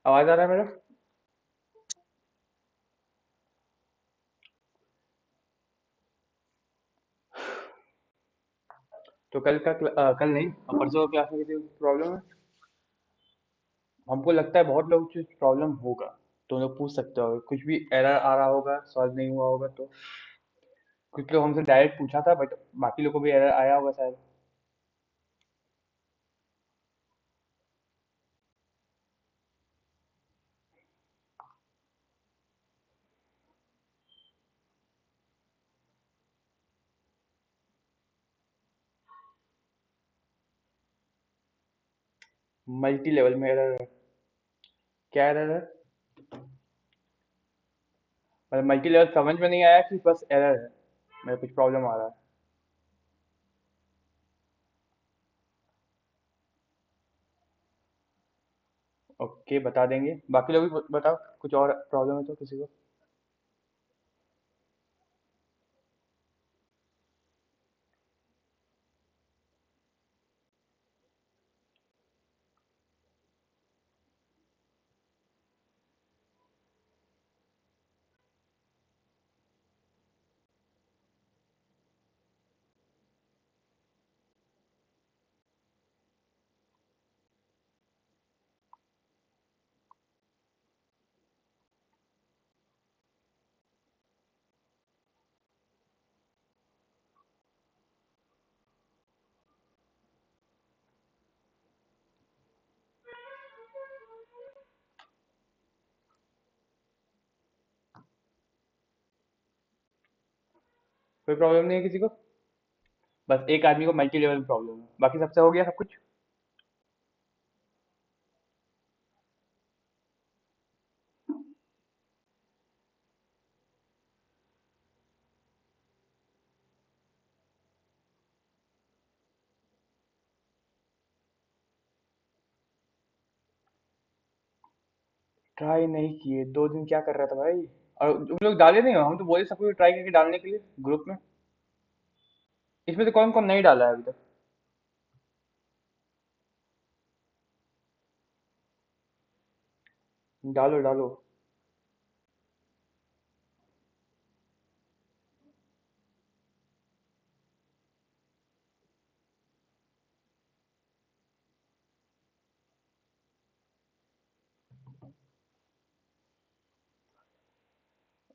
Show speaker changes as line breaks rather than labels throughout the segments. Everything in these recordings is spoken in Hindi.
आवाज आ रहा है मेरा? तो कल नहीं, परसों का क्लास में किसी प्रॉब्लम है? हमको लगता है बहुत लोग कुछ प्रॉब्लम होगा। तो लोग पूछ सकते हो, कुछ भी एरर आ रहा होगा, सॉल्व नहीं हुआ होगा तो। कुछ लोग हमसे डायरेक्ट पूछा था, बट बाकी लोगों को भी एरर आया होगा शायद। मल्टी लेवल में एरर है? क्या एरर है? मतलब मल्टी लेवल समझ में नहीं आया कि बस एरर है, मेरा कुछ प्रॉब्लम आ रहा है? ओके, बता देंगे। बाकी लोग भी बताओ, कुछ और प्रॉब्लम है तो किसी को। कोई प्रॉब्लम नहीं है किसी को? बस एक आदमी को मल्टी लेवल प्रॉब्लम है, बाकी सबसे हो गया सब कुछ। ट्राई नहीं किए 2 दिन? क्या कर रहा था भाई? और तुम लोग डाले नहीं हो? हम तो बोले सबको ट्राई करके डालने के लिए ग्रुप में। इसमें से कौन कौन नहीं डाला है अभी तक? डालो डालो।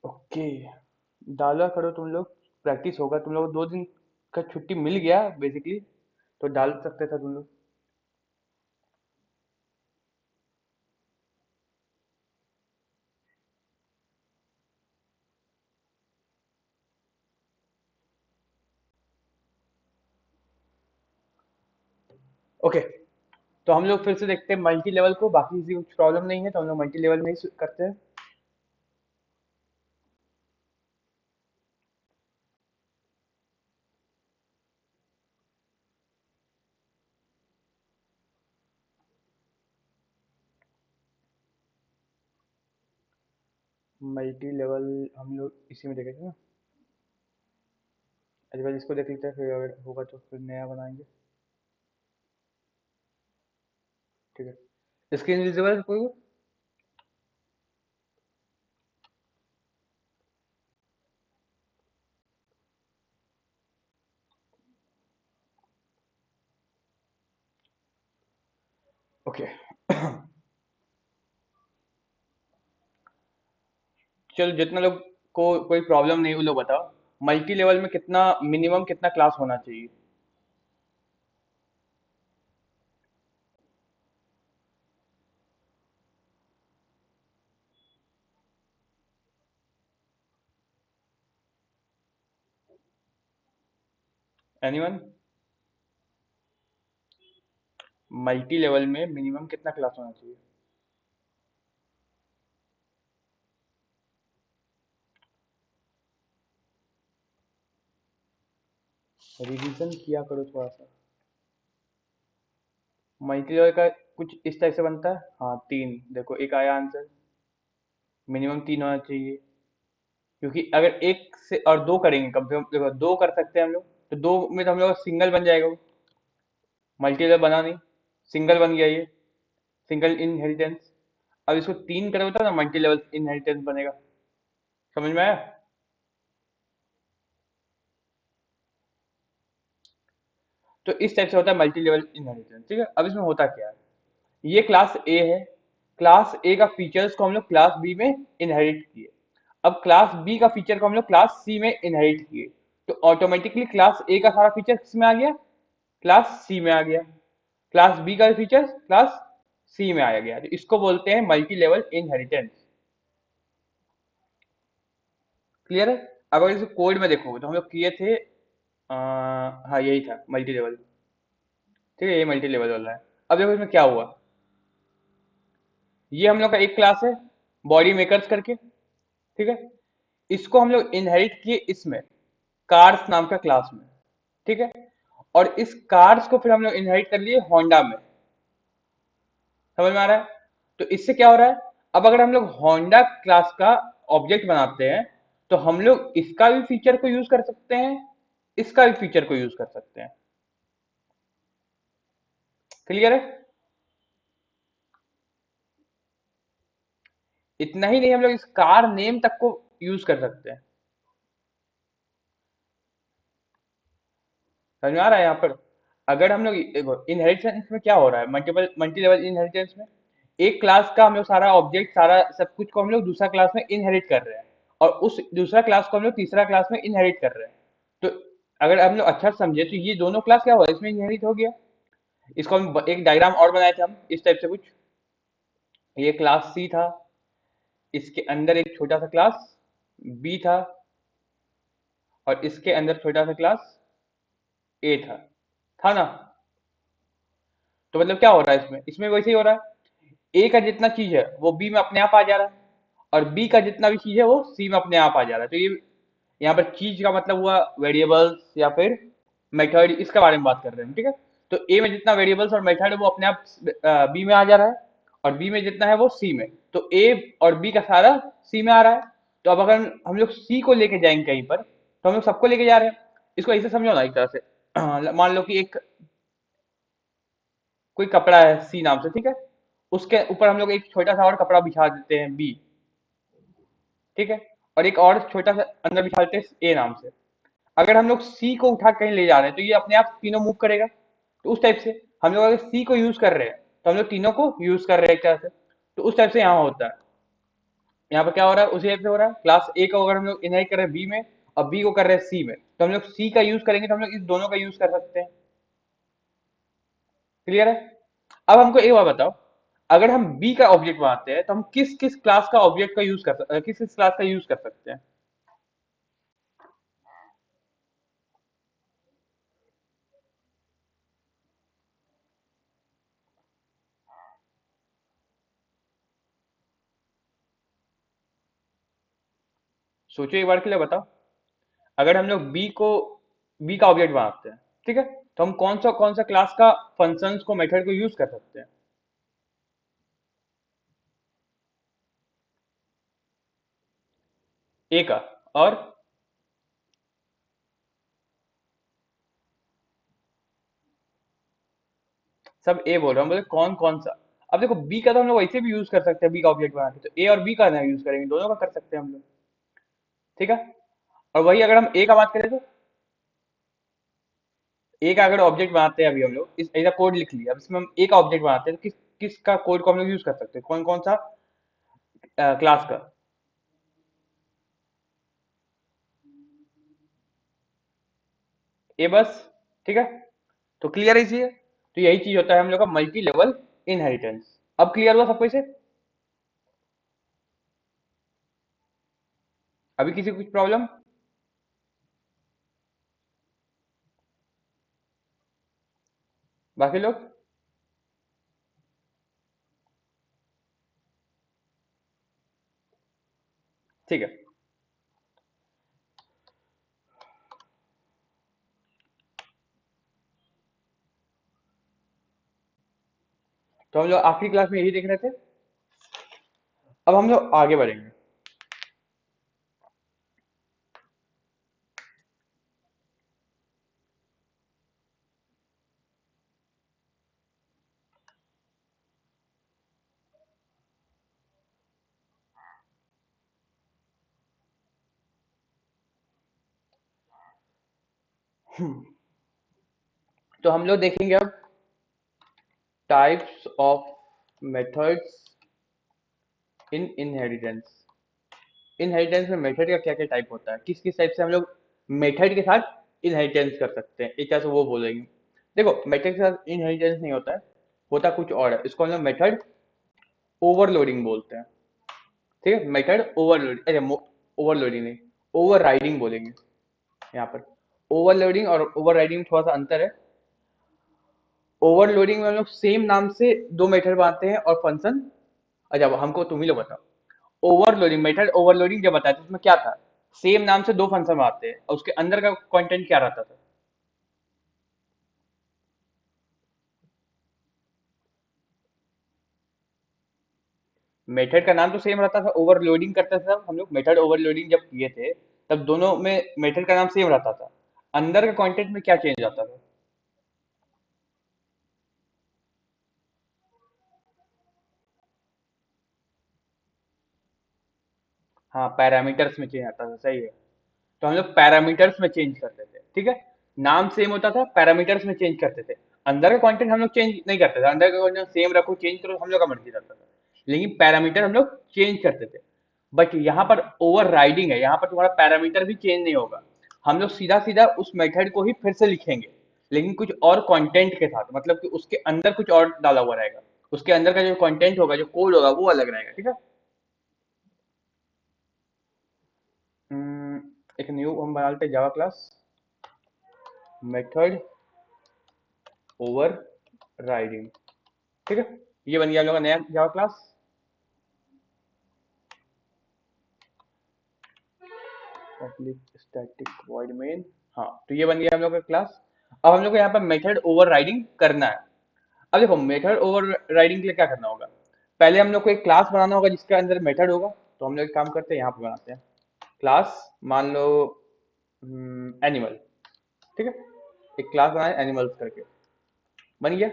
ओके, डाला करो तुम लोग। प्रैक्टिस होगा, तुम लोग 2 दिन का छुट्टी मिल गया बेसिकली, तो डाल सकते थे तुम लोग। ओके, तो हम लोग फिर से देखते हैं मल्टी लेवल को। बाकी किसी को कुछ प्रॉब्लम नहीं है तो हम लोग मल्टी लेवल में ही करते हैं। मल्टी लेवल हम लोग इसी में देखेंगे ना। अरे भाई, इसको देख लेते हैं, फिर अगर होगा तो फिर नया बनाएंगे। ठीक है, स्क्रीन विजिबल है कोई को? ओके। चलो, जितना लोग को कोई प्रॉब्लम नहीं, वो लोग बताओ। मल्टी लेवल में कितना मिनिमम कितना क्लास होना चाहिए? एनीवन? मल्टी लेवल में मिनिमम कितना क्लास होना चाहिए? रिवीजन किया करो थोड़ा सा। मल्टी लेवल का कुछ इस टाइप से बनता है। हाँ, 3 देखो, एक आया आंसर। मिनिमम 3 होना चाहिए, क्योंकि अगर एक से और दो करेंगे, कम से कम देखो 2 कर सकते हैं हम लोग। तो 2 में तो हम लोग सिंगल बन जाएगा वो। मल्टी लेवल बना नहीं, सिंगल बन गया ये। Single inheritance. अब इसको 3 करोगे तो ना मल्टी लेवल इनहेरिटेंस बनेगा। समझ में आया? तो इस टाइप से होता है मल्टी लेवल इनहेरिटेंस। ठीक है, अब इसमें होता क्या है, ये क्लास ए है, क्लास ए का फीचर्स को हम लोग क्लास बी में इनहेरिट किए। अब क्लास बी का फीचर को हम लोग क्लास सी में इनहेरिट किए, तो ऑटोमेटिकली क्लास ए का सारा फीचर किस में आ गया, क्लास सी में आ गया। क्लास बी का फीचर क्लास सी में आया गया, तो इसको बोलते हैं मल्टी लेवल इनहेरिटेंस। क्लियर है? अगर इस कोड में देखोगे तो हम लोग किए थे हाँ यही था मल्टी लेवल। ठीक है, ये मल्टी लेवल वाला है। अब देखो इसमें क्या हुआ, ये हम लोग का एक क्लास है बॉडी मेकर्स करके। ठीक है, इसको हम लोग इनहेरिट किए इसमें कार्स नाम का क्लास में। ठीक है, और इस कार्स को फिर हम लोग इनहेरिट कर लिए होंडा में। समझ में आ रहा है? तो इससे क्या हो रहा है, अब अगर हम लोग होंडा क्लास का ऑब्जेक्ट बनाते हैं तो हम लोग इसका भी फीचर को यूज कर सकते हैं, इसका भी फीचर को यूज कर सकते हैं। क्लियर है? इतना ही नहीं, हम लोग इस कार नेम तक को यूज कर सकते हैं। समझ में आ रहा है? यहाँ पर अगर हम लोग इनहेरिटेंस में क्या हो रहा है, मल्टीपल मल्टी लेवल इनहेरिटेंस में एक क्लास का हम लोग सारा ऑब्जेक्ट सारा सब कुछ को हम लोग दूसरा क्लास में इनहेरिट कर रहे हैं, और उस दूसरा क्लास को हम लोग तीसरा क्लास में इनहेरिट कर रहे हैं। तो अगर हम लोग अच्छा से समझे तो ये दोनों क्लास क्या हुआ, इसमें इनहेरिट हो गया। इसको हम एक डायग्राम और बनाए थे हम इस टाइप से कुछ, ये क्लास सी था, इसके अंदर एक छोटा सा क्लास बी था, और इसके अंदर छोटा सा क्लास ए था ना? तो मतलब क्या हो रहा है इसमें, इसमें वैसे ही हो रहा है, ए का जितना चीज है वो बी में अपने आप आ जा रहा है, और बी का जितना भी चीज है वो सी में अपने आप आ जा रहा है। तो ये यहाँ पर चीज का मतलब हुआ वेरिएबल्स या फिर मेथड, इसके बारे में बात कर रहे हैं। ठीक है, तो ए में जितना वेरिएबल्स और मेथड है वो अपने आप बी में आ जा रहा है, और बी में जितना है वो सी में, तो ए और बी का सारा सी में आ रहा है। तो अब अगर हम लोग सी को लेके जाएंगे कहीं पर, तो हम लोग सबको लेके जा रहे हैं। इसको ऐसे समझो ना एक तरह से मान लो कि एक कोई कपड़ा है सी नाम से। ठीक है, उसके ऊपर हम लोग एक छोटा सा और कपड़ा बिछा देते हैं बी। ठीक है, और एक और छोटा सा अंदर बिछा देते हैं ए नाम से। अगर हम लोग सी को उठा कहीं ले जा रहे हैं तो ये अपने आप तीनों मूव करेगा। तो उस टाइप से हम लोग अगर सी को यूज कर रहे हैं तो हम लोग तीनों को यूज कर रहे हैं एक तरह से। तो उस टाइप से यहाँ होता है, यहाँ पर क्या हो रहा है उसी टाइप से हो रहा है। क्लास ए को अगर हम लोग इनहेरिट कर रहे हैं बी में, और बी को कर रहे हैं सी में, तो हम लोग सी का यूज करेंगे तो हम लोग इस दोनों का यूज कर सकते हैं। क्लियर है? अब हमको एक बात बताओ, अगर हम बी का ऑब्जेक्ट बनाते हैं तो हम किस किस क्लास का ऑब्जेक्ट का यूज कर सकते हैं, किस किस क्लास का यूज कर सकते हैं? सोचो एक बार के लिए बताओ, अगर हम लोग बी का ऑब्जेक्ट बनाते हैं, ठीक है, तो हम कौन सा क्लास का फंक्शंस को मेथड को यूज कर सकते हैं? ए का, और सब ए बोल रहा हूँ, बोले कौन कौन सा। अब देखो बी का तो हम लोग वैसे भी यूज कर सकते हैं, बी का ऑब्जेक्ट बना के, तो ए और बी का ना यूज करेंगे, दोनों का कर सकते हैं हम लोग। ठीक है, और वही अगर हम ए का बात करें तो ए का अगर ऑब्जेक्ट बनाते हैं, अभी हम लोग इस ऐसा कोड लिख लिया, अब इसमें हम ए का ऑब्जेक्ट बनाते हैं तो किस का कोड को हम लोग यूज कर सकते हैं, कौन कौन सा क्लास का? ए बस। ठीक है, तो क्लियर है इसी, तो यही चीज होता है हम लोग का मल्टी लेवल इनहेरिटेंस। अब क्लियर हुआ सबको इसे? अभी किसी को कुछ प्रॉब्लम? बाकी लोग? ठीक है, तो हम लोग आखिरी क्लास में यही देख रहे थे। अब हम लोग आगे बढ़ेंगे। तो हम लोग देखेंगे अब types of methods in inheritance. Inheritance में मेथड का क्या क्या टाइप होता है, किस किस टाइप से हम लोग मेथड के साथ इनहेरिटेंस कर सकते हैं, एक तरह से वो बोलेंगे। देखो मेथड के साथ इनहेरिटेंस नहीं होता है, होता कुछ और है, इसको हम लोग मेथड ओवरलोडिंग बोलते हैं। ठीक है, मेथड ओवरलोडिंग, अरे ओवरलोडिंग नहीं, ओवर राइडिंग बोलेंगे यहाँ पर। ओवरलोडिंग और ओवर राइडिंग में थोड़ा सा अंतर है। ओवरलोडिंग में हम लोग सेम नाम से दो मेथड बनाते हैं और फंक्शन। अच्छा हमको तुम ही लोग बताओ, ओवरलोडिंग मेथड ओवरलोडिंग जब बताया तो उसमें क्या था, सेम नाम से दो फंक्शन बनाते हैं और उसके अंदर का कंटेंट क्या रहता था। मेथड का नाम तो सेम रहता था, ओवरलोडिंग करते थे तब हम लोग, मेथड ओवरलोडिंग जब किए थे तब दोनों में मेथड का नाम सेम रहता था, अंदर का कंटेंट में क्या चेंज आता था। हाँ पैरामीटर्स में चेंज आता था, सही है। तो हम लोग पैरामीटर्स में चेंज करते थे, ठीक है। नाम सेम होता था, पैरामीटर्स में चेंज करते थे। अंदर का कंटेंट हम लोग चेंज नहीं करते थे, अंदर का कंटेंट सेम रखो चेंज करो हम लोग का मर्जी रहता था, लेकिन पैरामीटर हम लोग चेंज करते थे। बट यहाँ पर ओवर राइडिंग है, यहाँ पर तुम्हारा पैरामीटर भी चेंज नहीं होगा, हम लोग सीधा सीधा उस मेथड को ही फिर से लिखेंगे, लेकिन कुछ और कंटेंट के साथ, मतलब कि उसके अंदर कुछ और डाला हुआ रहेगा, उसके अंदर का जो कंटेंट होगा, जो कोड होगा वो अलग रहेगा, ठीक है। एक न्यू हम बना लेते हैं Java class, method over riding, ठीक है। ये बन गया हम लोग का नया Java class, public static void main. हाँ तो ये बन गया हम लोग का क्लास। अब हम लोग को यहाँ पर मेथड ओवर राइडिंग करना है। अब देखो मेथड ओवर राइडिंग के लिए क्या करना होगा, पहले हम लोग को एक क्लास बनाना होगा जिसके अंदर मेथड होगा। तो हम लोग एक काम करते हैं, यहाँ पे बनाते हैं क्लास, मान लो एनिमल, ठीक है। एक क्लास बनाए एनिमल्स करके, बन गया।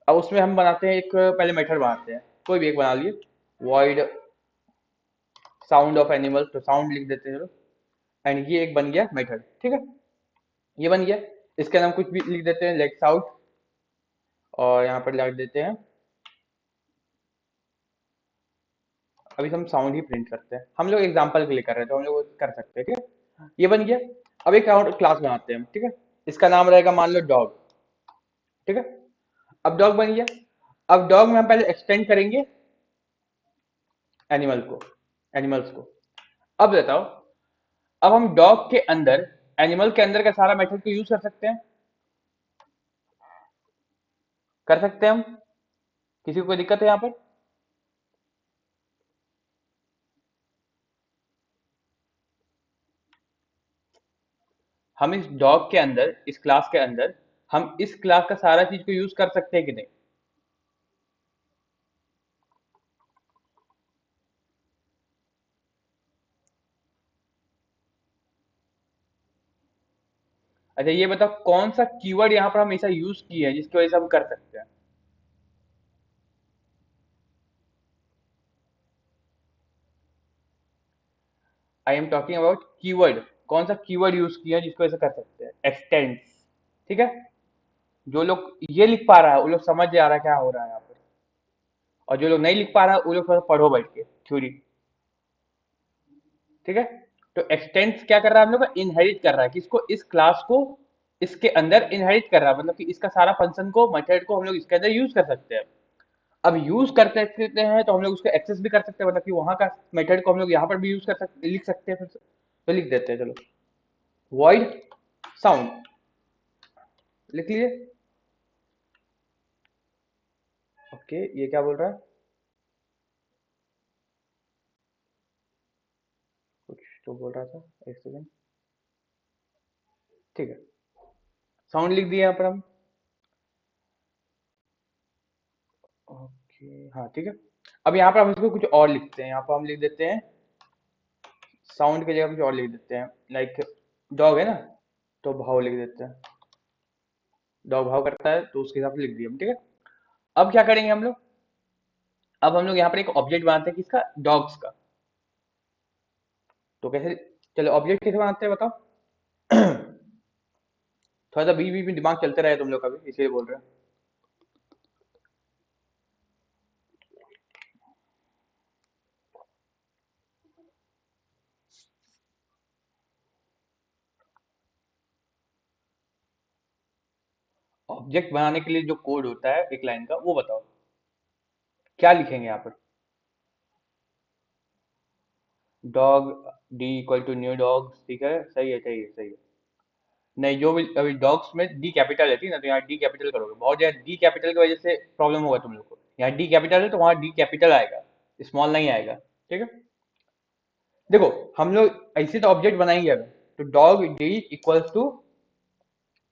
अब उसमें हम बनाते हैं एक, पहले मेथड बनाते हैं, कोई भी एक बना लिए, वॉइड साउंड ऑफ एनिमल, तो साउंड लिख देते हैं चलो। एंड ये एक बन गया मेथड, ठीक है। ये बन गया, इसके नाम कुछ भी लिख देते हैं, लेट्स आउट, और यहाँ पर लिख देते हैं, अभी हम साउंड ही प्रिंट करते हैं, हम लोग एग्जांपल के लिए कर रहे हैं तो हम लोग वो कर सकते हैं, ठीक है। ये बन गया। अब एक और क्लास बनाते हैं, ठीक है। इसका नाम रहेगा मान लो डॉग, ठीक है। अब डॉग बन गया। अब डॉग में हम पहले एक्सटेंड करेंगे एनिमल को, एनिमल्स को। अब बताओ, अब हम डॉग के अंदर, एनिमल के अंदर का सारा मेथड को यूज कर सकते हैं, कर सकते हैं हम, किसी को कोई दिक्कत है यहाँ पर। हम इस डॉग के अंदर, इस क्लास के अंदर, हम इस क्लास का सारा चीज को यूज कर सकते हैं कि नहीं। अच्छा ये बताओ कौन सा कीवर्ड यहाँ पर हमेशा यूज किया है जिसकी वजह से हम कर सकते हैं। I am talking about keyword, कौन सा कीवर्ड यूज किया है जिसकी वजह से कर सकते हैं, एक्सटेंस, ठीक है। जो लोग ये लिख पा रहा है वो लोग समझ जा रहा है क्या हो रहा है यहाँ पर, और जो लोग नहीं लिख पा रहा है वो लोग थोड़ा पढ़ो बैठ के थ्योरी, ठीक है। तो एक्सटेंस क्या कर रहा है, हम लोग का इनहेरिट कर रहा है किसको, इस क्लास को, इसके अंदर इनहेरिट कर रहा है, मतलब कि इसका सारा फंक्शन को, मेथड को हम लोग इसके अंदर यूज कर सकते हैं। अब यूज करते सकते हैं तो हम लोग उसको एक्सेस भी कर सकते हैं, मतलब कि वहां का मेथड को हम लोग यहाँ पर भी यूज कर सकते, लिख सकते हैं फिर से। तो लिख देते हैं चलो, वॉइड साउंड, लिख लिए। ओके ये क्या बोल रहा है, कुछ तो बोल रहा था, एक सेकंड, ठीक है। साउंड लिख दिया यहाँ पर हम, ओके हाँ ठीक है। अब यहाँ पर हम इसको कुछ और लिखते हैं, यहाँ पर हम लिख देते हैं, साउंड की जगह कुछ और लिख देते हैं, लाइक डॉग है ना, तो भाव लिख देते हैं, डॉग भाव करता है तो उसके हिसाब से लिख दिया हम, ठीक है। अब क्या करेंगे हम लोग, अब हम लोग यहाँ पर एक ऑब्जेक्ट बनाते हैं किसका, डॉग्स का। तो कैसे, चलो ऑब्जेक्ट कैसे बनाते हैं बताओ। थोड़ा सा बीच बीच में दिमाग चलते रहे तुम लोग का भी, इसलिए बोल रहे हैं। ऑब्जेक्ट बनाने के लिए जो कोड होता है एक लाइन का, वो बताओ क्या लिखेंगे यहाँ पर। Dog, d equal to new dog, ठीक है, सही है सही है सही है। नहीं, जो भी अभी डॉग्स में डी कैपिटल रहती है ना, तो यहाँ डी कैपिटल करोगे, बहुत ज्यादा डी कैपिटल की वजह से प्रॉब्लम होगा तुम लोग को। यहाँ डी कैपिटल है तो वहाँ डी कैपिटल आएगा, स्मॉल नहीं आएगा। ठीक है, देखो हम लोग ऐसे तो ऑब्जेक्ट बनाएंगे अगर, तो डॉग डी इक्वल्स टू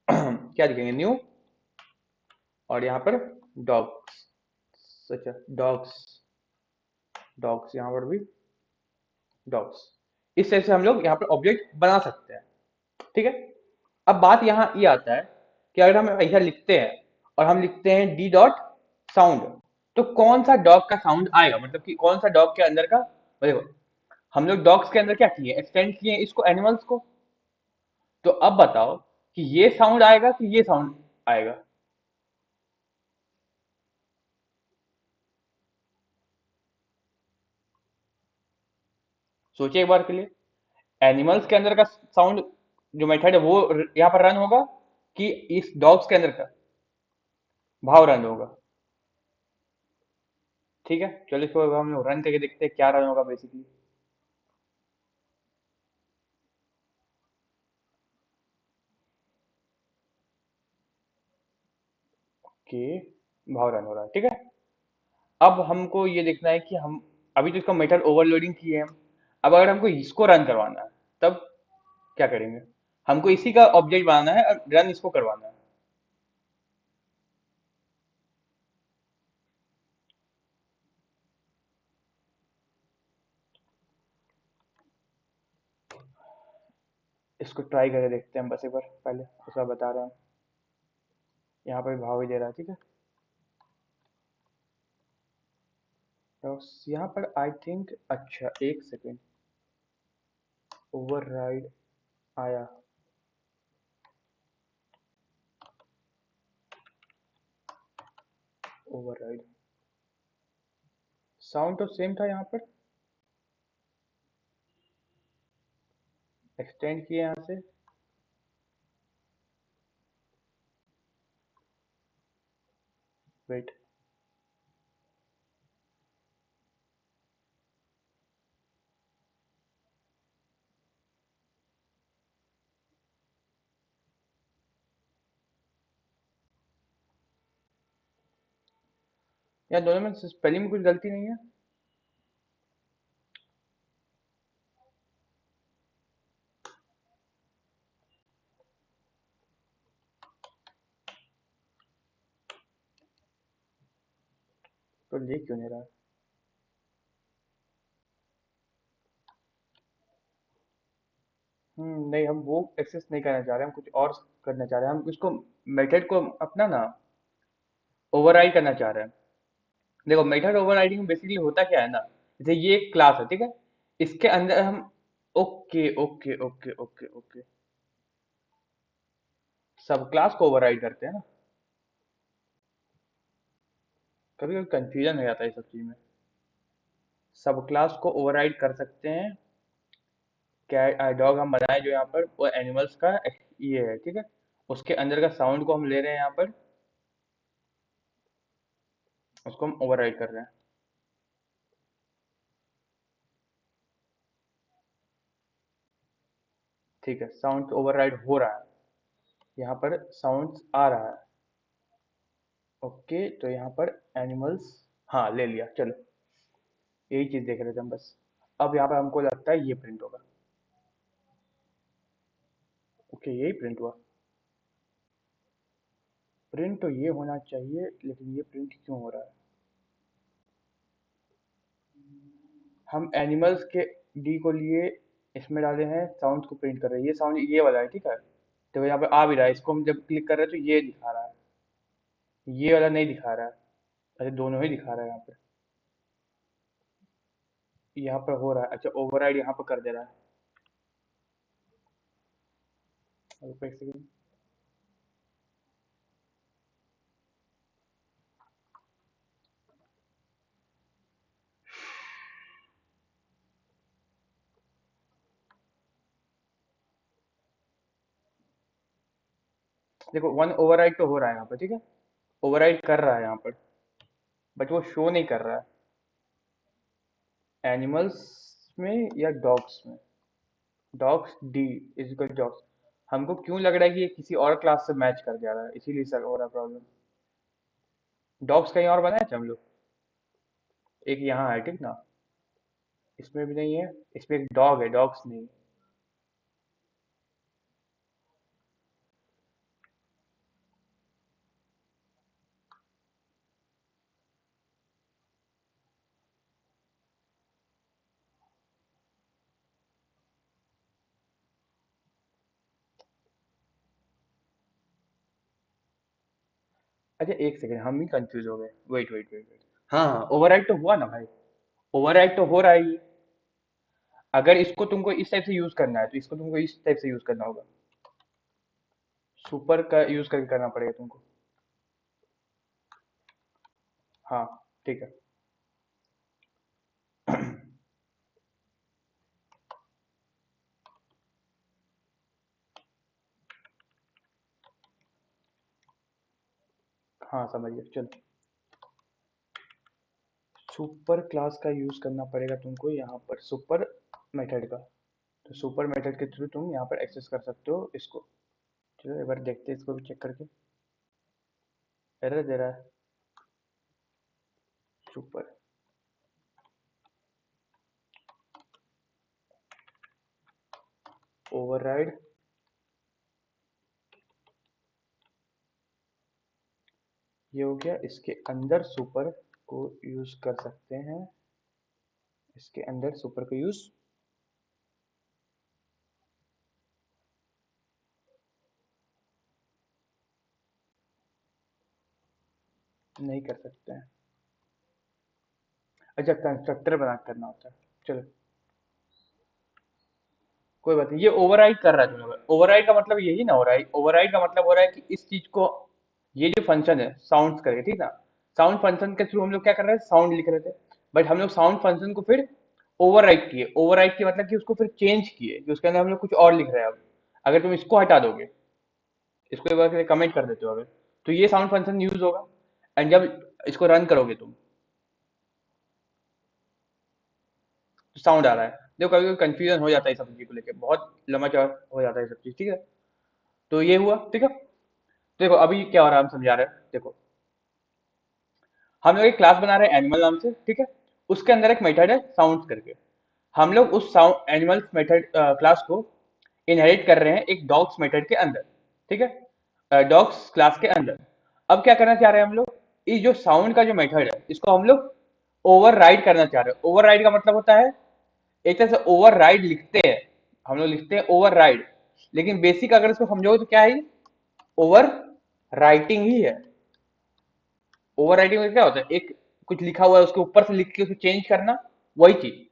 क्या लिखेंगे, न्यू, और यहाँ पर डॉग्स, अच्छा डॉग्स, डॉग्स यहाँ पर भी डॉग्स। इस तरह से हम लोग यहाँ पर ऑब्जेक्ट बना सकते हैं। ठीक है, अब बात यहाँ ये आता है कि अगर हम ऐसा लिखते हैं और हम लिखते हैं डी डॉट साउंड, तो कौन सा डॉग का साउंड आएगा, मतलब कि कौन सा डॉग के अंदर का। देखो हम लोग डॉग्स के अंदर क्या किए, एक्सटेंड किए इसको एनिमल्स को। तो अब बताओ कि ये साउंड आएगा कि ये साउंड आएगा। सोचिए एक बार के लिए, एनिमल्स के अंदर का साउंड जो मेथड है वो यहाँ पर रन होगा, कि इस डॉग्स के अंदर का भाव रन होगा। ठीक है, चलो इसको अब हम लोग रन करके देखते हैं क्या रन होगा बेसिकली। कि भाव रन हो रहा है, ठीक है। अब हमको ये देखना है कि हम अभी तो इसका मेथड ओवरलोडिंग किए हैं हम। अब अगर हमको इसको रन करवाना है तब क्या करेंगे, हमको इसी का ऑब्जेक्ट बनाना है और रन इसको करवाना है। इसको ट्राई करके देखते हैं हम बस एक बार, पहले उसका बता रहा हूँ। यहाँ पर भाव ही दे रहा है, ठीक है। तो यहाँ पर आई थिंक, अच्छा एक सेकेंड, ओवरराइड आया, ओवरराइड साउंड तो सेम था यहाँ पर, एक्सटेंड किए यहाँ से, वेट, यहाँ दोनों में स्पेलिंग में कुछ गलती नहीं है। तो ले क्यों नहीं रहा। नहीं, हम वो एक्सेस नहीं करना चाह रहे, हम कुछ और करना चाह रहे हैं, हम इसको मेथड को अपना ना ओवरराइड करना चाह रहे हैं। देखो मेथड ओवरराइडिंग में बेसिकली होता क्या है ना, जैसे ये एक क्लास है, ठीक है, इसके अंदर हम, okay okay okay okay okay, सब क्लास को ओवरराइड करते हैं ना। कभी कभी कंफ्यूजन हो जाता है इस सब चीज में। सब क्लास को ओवरराइड कर सकते हैं, क्या डॉग हम बनाए जो यहाँ पर वो एनिमल्स का ये है, ठीक है, उसके अंदर का साउंड को हम ले रहे हैं यहाँ पर, उसको हम ओवरराइड कर रहे हैं। ठीक है, साउंड ओवरराइड हो रहा है, यहाँ पर साउंड आ रहा है। ओके, तो यहाँ पर एनिमल्स, हाँ ले लिया, चलो यही चीज देख रहे थे हम बस। अब यहाँ पर हमको लगता है ये प्रिंट होगा। ओके, यही प्रिंट हुआ। प्रिंट तो ये होना चाहिए, लेकिन ये प्रिंट क्यों हो रहा है। हम एनिमल्स के डी को लिए, इसमें डाले हैं, साउंड को प्रिंट कर रहे हैं, ये साउंड ये वाला है, ठीक है। तो यहाँ पे आ भी रहा है, इसको हम जब क्लिक कर रहे हैं तो ये दिखा रहा है, ये वाला नहीं दिखा रहा है। अच्छा दोनों ही दिखा रहा है यहाँ पे, यहाँ पर हो रहा है, अच्छा ओवरराइड यहाँ पर कर दे रहा है। रुको एक सेकंड, देखो वन ओवरराइड तो हो रहा है यहाँ पर, ठीक है, ओवरराइड कर रहा है यहाँ पर, बट वो शो नहीं कर रहा है एनिमल्स में या डॉग्स में। Dogs D is equal dogs, हमको क्यों लग रहा है कि ये किसी और क्लास से मैच कर जा रहा है, इसीलिए सर हो रहा है प्रॉब्लम। डॉग्स कहीं और बनाए थे हम लोग, एक यहाँ है ठीक ना, इसमें भी नहीं है, इसमें एक डॉग है, डॉग्स नहीं। अच्छा एक सेकंड, हम ही कंफ्यूज हो गए, वेट वेट वेट वेट, हाँ हाँ ओवरराइड तो हुआ ना भाई, ओवरराइड तो हो रहा है ये। अगर इसको तुमको इस टाइप से यूज करना है तो इसको तुमको इस टाइप से यूज करना होगा, सुपर का यूज करके करना पड़ेगा तुमको। हाँ ठीक है। हाँ समझ गया चलो। सुपर क्लास का यूज करना पड़ेगा तुमको यहाँ पर, सुपर मेथड का। तो सुपर मेथड के थ्रू तुम यहाँ पर एक्सेस कर सकते हो इसको। चलो एक बार देखते हैं इसको भी चेक करके। एरर दे रहा है सुपर ओवरराइड, ये हो गया, इसके अंदर सुपर को यूज कर सकते हैं, इसके अंदर सुपर को यूज नहीं कर सकते हैं। अच्छा कंस्ट्रक्टर बना के करना होता है, चलो कोई बात नहीं, ये ओवरराइड कर रहा है तुम लोग, ओवरराइड का मतलब यही ना हो रहा है, ओवरराइड का मतलब हो रहा है कि इस चीज को, ये जो फंक्शन है साउंड करके ठीक ना, साउंड फंक्शन के थ्रू हम लोग क्या कर रहे हैं, साउंड लिख रहे थे, बट हम लोग साउंड फंक्शन को फिर ओवरराइड किए, ओवरराइड किए मतलब कि उसको फिर चेंज किए कि उसके अंदर हम लोग कुछ और लिख रहे हैं अब। अगर तुम इसको हटा दोगे, इसको एक बार कमेंट कर देते हो अगर, तो ये साउंड फंक्शन यूज होगा, एंड जब इसको रन करोगे तुम तो साउंड आ रहा है। देखो कभी कभी कंफ्यूजन हो जाता है इस सब चीज को लेके, बहुत लंबा चौड़ा हो जाता है ये सब चीज, ठीक है। तो ये हुआ ठीक है। देखो अभी क्या हो रहा है, हम समझा रहे हैं, देखो हम लोग एक क्लास बना रहे हैं एनिमल नाम से, ठीक है, उसके अंदर एक मेथड है साउंड्स करके, हम लोग उस साउंड एनिमल्स मेथड क्लास को इनहेरिट कर रहे हैं एक डॉग्स मेथड के अंदर, ठीक है, डॉग्स क्लास के अंदर। अब क्या करना चाह रहे हैं हम लोग, ये जो साउंड का जो मेथड है इसको हम लोग ओवरराइड करना चाह रहे हैं। ओवरराइड का मतलब होता है, एक तरह से ओवरराइड लिखते हैं, हम लोग लिखते हैं ओवरराइड, लेकिन बेसिक अगर इसको समझोगे तो क्या है, ओवर राइटिंग ही है। ओवर राइटिंग में क्या होता है, एक कुछ लिखा हुआ है उसके ऊपर से लिख के उसको चेंज करना, वही चीज।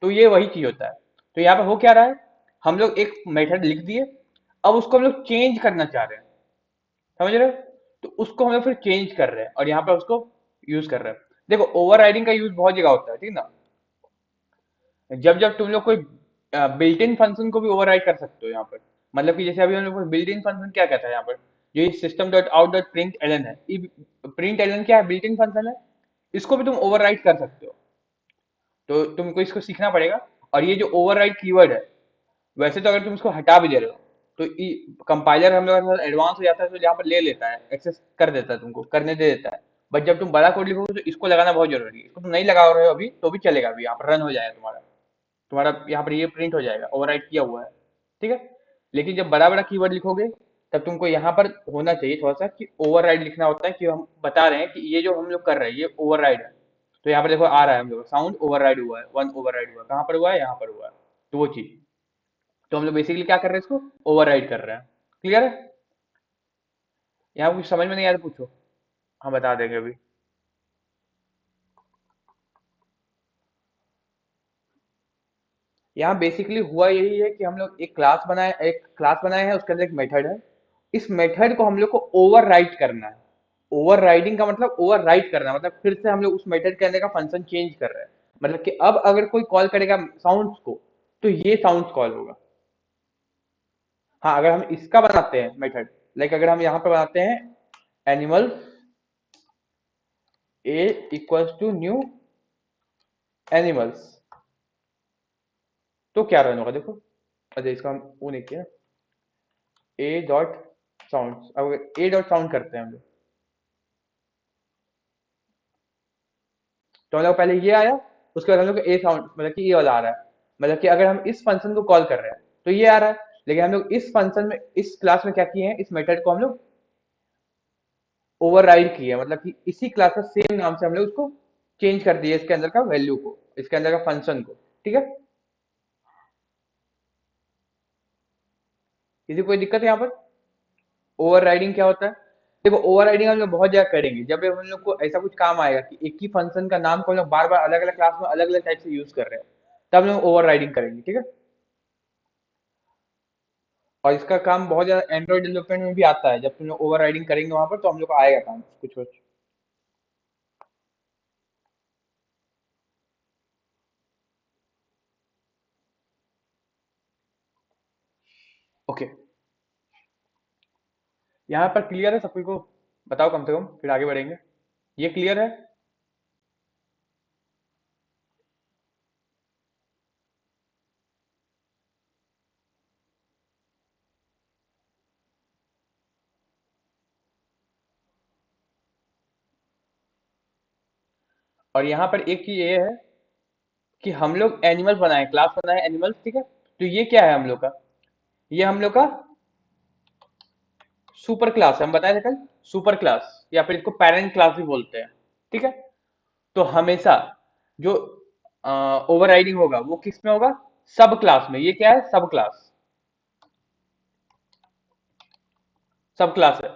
तो ये वही चीज होता है। तो यहाँ पे हो क्या रहा है, हम लोग एक मेथड लिख दिए, अब उसको हम लोग चेंज करना चाह रहे हैं, समझ रहे हो, तो उसको हम लोग फिर चेंज कर रहे हैं और यहाँ पे उसको यूज कर रहे हैं। देखो ओवर राइडिंग का यूज बहुत जगह होता है, ठीक ना, जब जब तुम लोग कोई बिल्ट इन फंक्शन को भी ओवरराइड कर सकते हो यहाँ पर, मतलब कि जैसे अभी हम लोग बिल्ट इन फंक्शन क्या कहता है यहाँ पर, ये system dot out dot println है, प्रिंट एलन क्या है, बिल्ट इन फंक्शन है, इसको भी तुम ओवरराइड कर सकते हो। तो तुमको इसको सीखना पड़ेगा। और ये जो ओवरराइड कीवर्ड है, वैसे तो अगर तुम इसको हटा भी दे रहे हो तो कंपाइलर हम लोग एडवांस हो जाता है तो यहाँ पर ले लेता है, एक्सेस कर देता है, तुमको करने दे देता है। बट जब तुम बड़ा कोड लिखोगे तो इसको लगाना बहुत जरूरी है, इसको तुम नहीं लगा रहे हो अभी तो भी चलेगा, अभी यहाँ पर रन हो जाएगा तुम्हारा, तुम्हारा यहाँ पर ये प्रिंट हो जाएगा ओवरराइट किया हुआ है, ठीक है। लेकिन जब बड़ा बड़ा कीवर्ड लिखोगे तब तुमको यहाँ पर होना चाहिए थोड़ा सा कि ओवरराइड लिखना होता है, कि हम बता रहे हैं कि ये जो हम लोग कर रहे हैं ये ओवरराइड है। तो यहाँ पर देखो आ रहा है हम लोग साउंड ओवरराइड हुआ है, वन ओवरराइड हुआ है, कहाँ पर हुआ है, यहाँ पर हुआ है। तो वो चीज, तो हम लोग बेसिकली क्या कर रहे हैं, इसको ओवरराइड कर रहे हैं। क्लियर है, यहाँ कुछ समझ में नहीं आया तो पूछो, हम बता देंगे अभी। यहाँ बेसिकली हुआ यही है कि हम लोग एक क्लास बनाए हैं, उसके अंदर एक मेथड है, इस मेथड को हम लोग को ओवर राइट करना है। ओवर राइडिंग का मतलब ओवर राइट करना, मतलब फिर से हम लोग उस मेथड के अंदर का फंक्शन चेंज कर रहे हैं, मतलब कि अब अगर कोई कॉल करेगा साउंड्स को तो ये साउंड्स कॉल होगा। हाँ अगर हम इसका बनाते हैं मेथड, लाइक अगर हम यहाँ पे बनाते हैं animal a equals to new animals, तो क्या रन होगा देखो। अच्छा इसका हम वो नहीं किया, ए डॉट साउंड, अब ए डॉट साउंड करते हैं हम लोग, तो हम लोग पहले ये आया, उसके बाद हम लोग ए साउंड मतलब कि ये वाला आ रहा है, मतलब कि अगर हम इस फंक्शन को कॉल कर रहे हैं तो ये आ रहा है, लेकिन हम लोग इस फंक्शन में इस क्लास में क्या किए हैं, इस मेथड को हम लोग ओवरराइड किए हैं, मतलब कि इसी क्लास का सेम नाम से हम लोग उसको चेंज कर दिए, इसके अंदर का वैल्यू को, इसके अंदर का फंक्शन को। ठीक है, किसी कोई दिक्कत है यहाँ पर? ओवरराइडिंग क्या होता है? देखो ओवरराइडिंग हम लोग बहुत जगह करेंगे, जब भी हम लोग को ऐसा कुछ काम आएगा कि एक ही फंक्शन का नाम को हम लोग बार बार अलग अलग क्लास में अलग अलग टाइप से यूज कर रहे हैं, तब हम लोग ओवरराइडिंग करेंगे। ठीक है, और इसका काम बहुत ज्यादा एंड्रॉइड डेवलपमेंट में भी आता है, जब तुम लोग ओवरराइडिंग करेंगे वहां पर तो हम लोग को आएगा काम कुछ कुछ। ओके, यहाँ पर क्लियर है सब को? बताओ कम से कम, फिर आगे बढ़ेंगे। ये क्लियर है? और यहाँ पर एक चीज ये है कि हम लोग एनिमल बनाए, क्लास बनाए एनिमल्स, ठीक है, तो ये क्या है हम लोग का, ये हम लोग का सुपर क्लास है, हम बताए थे कल, सुपर क्लास या फिर इसको पेरेंट क्लास भी बोलते हैं। ठीक है, तो हमेशा जो ओवरराइडिंग होगा वो किस में होगा, सब क्लास में। ये क्या है, सब क्लास, सब क्लास है,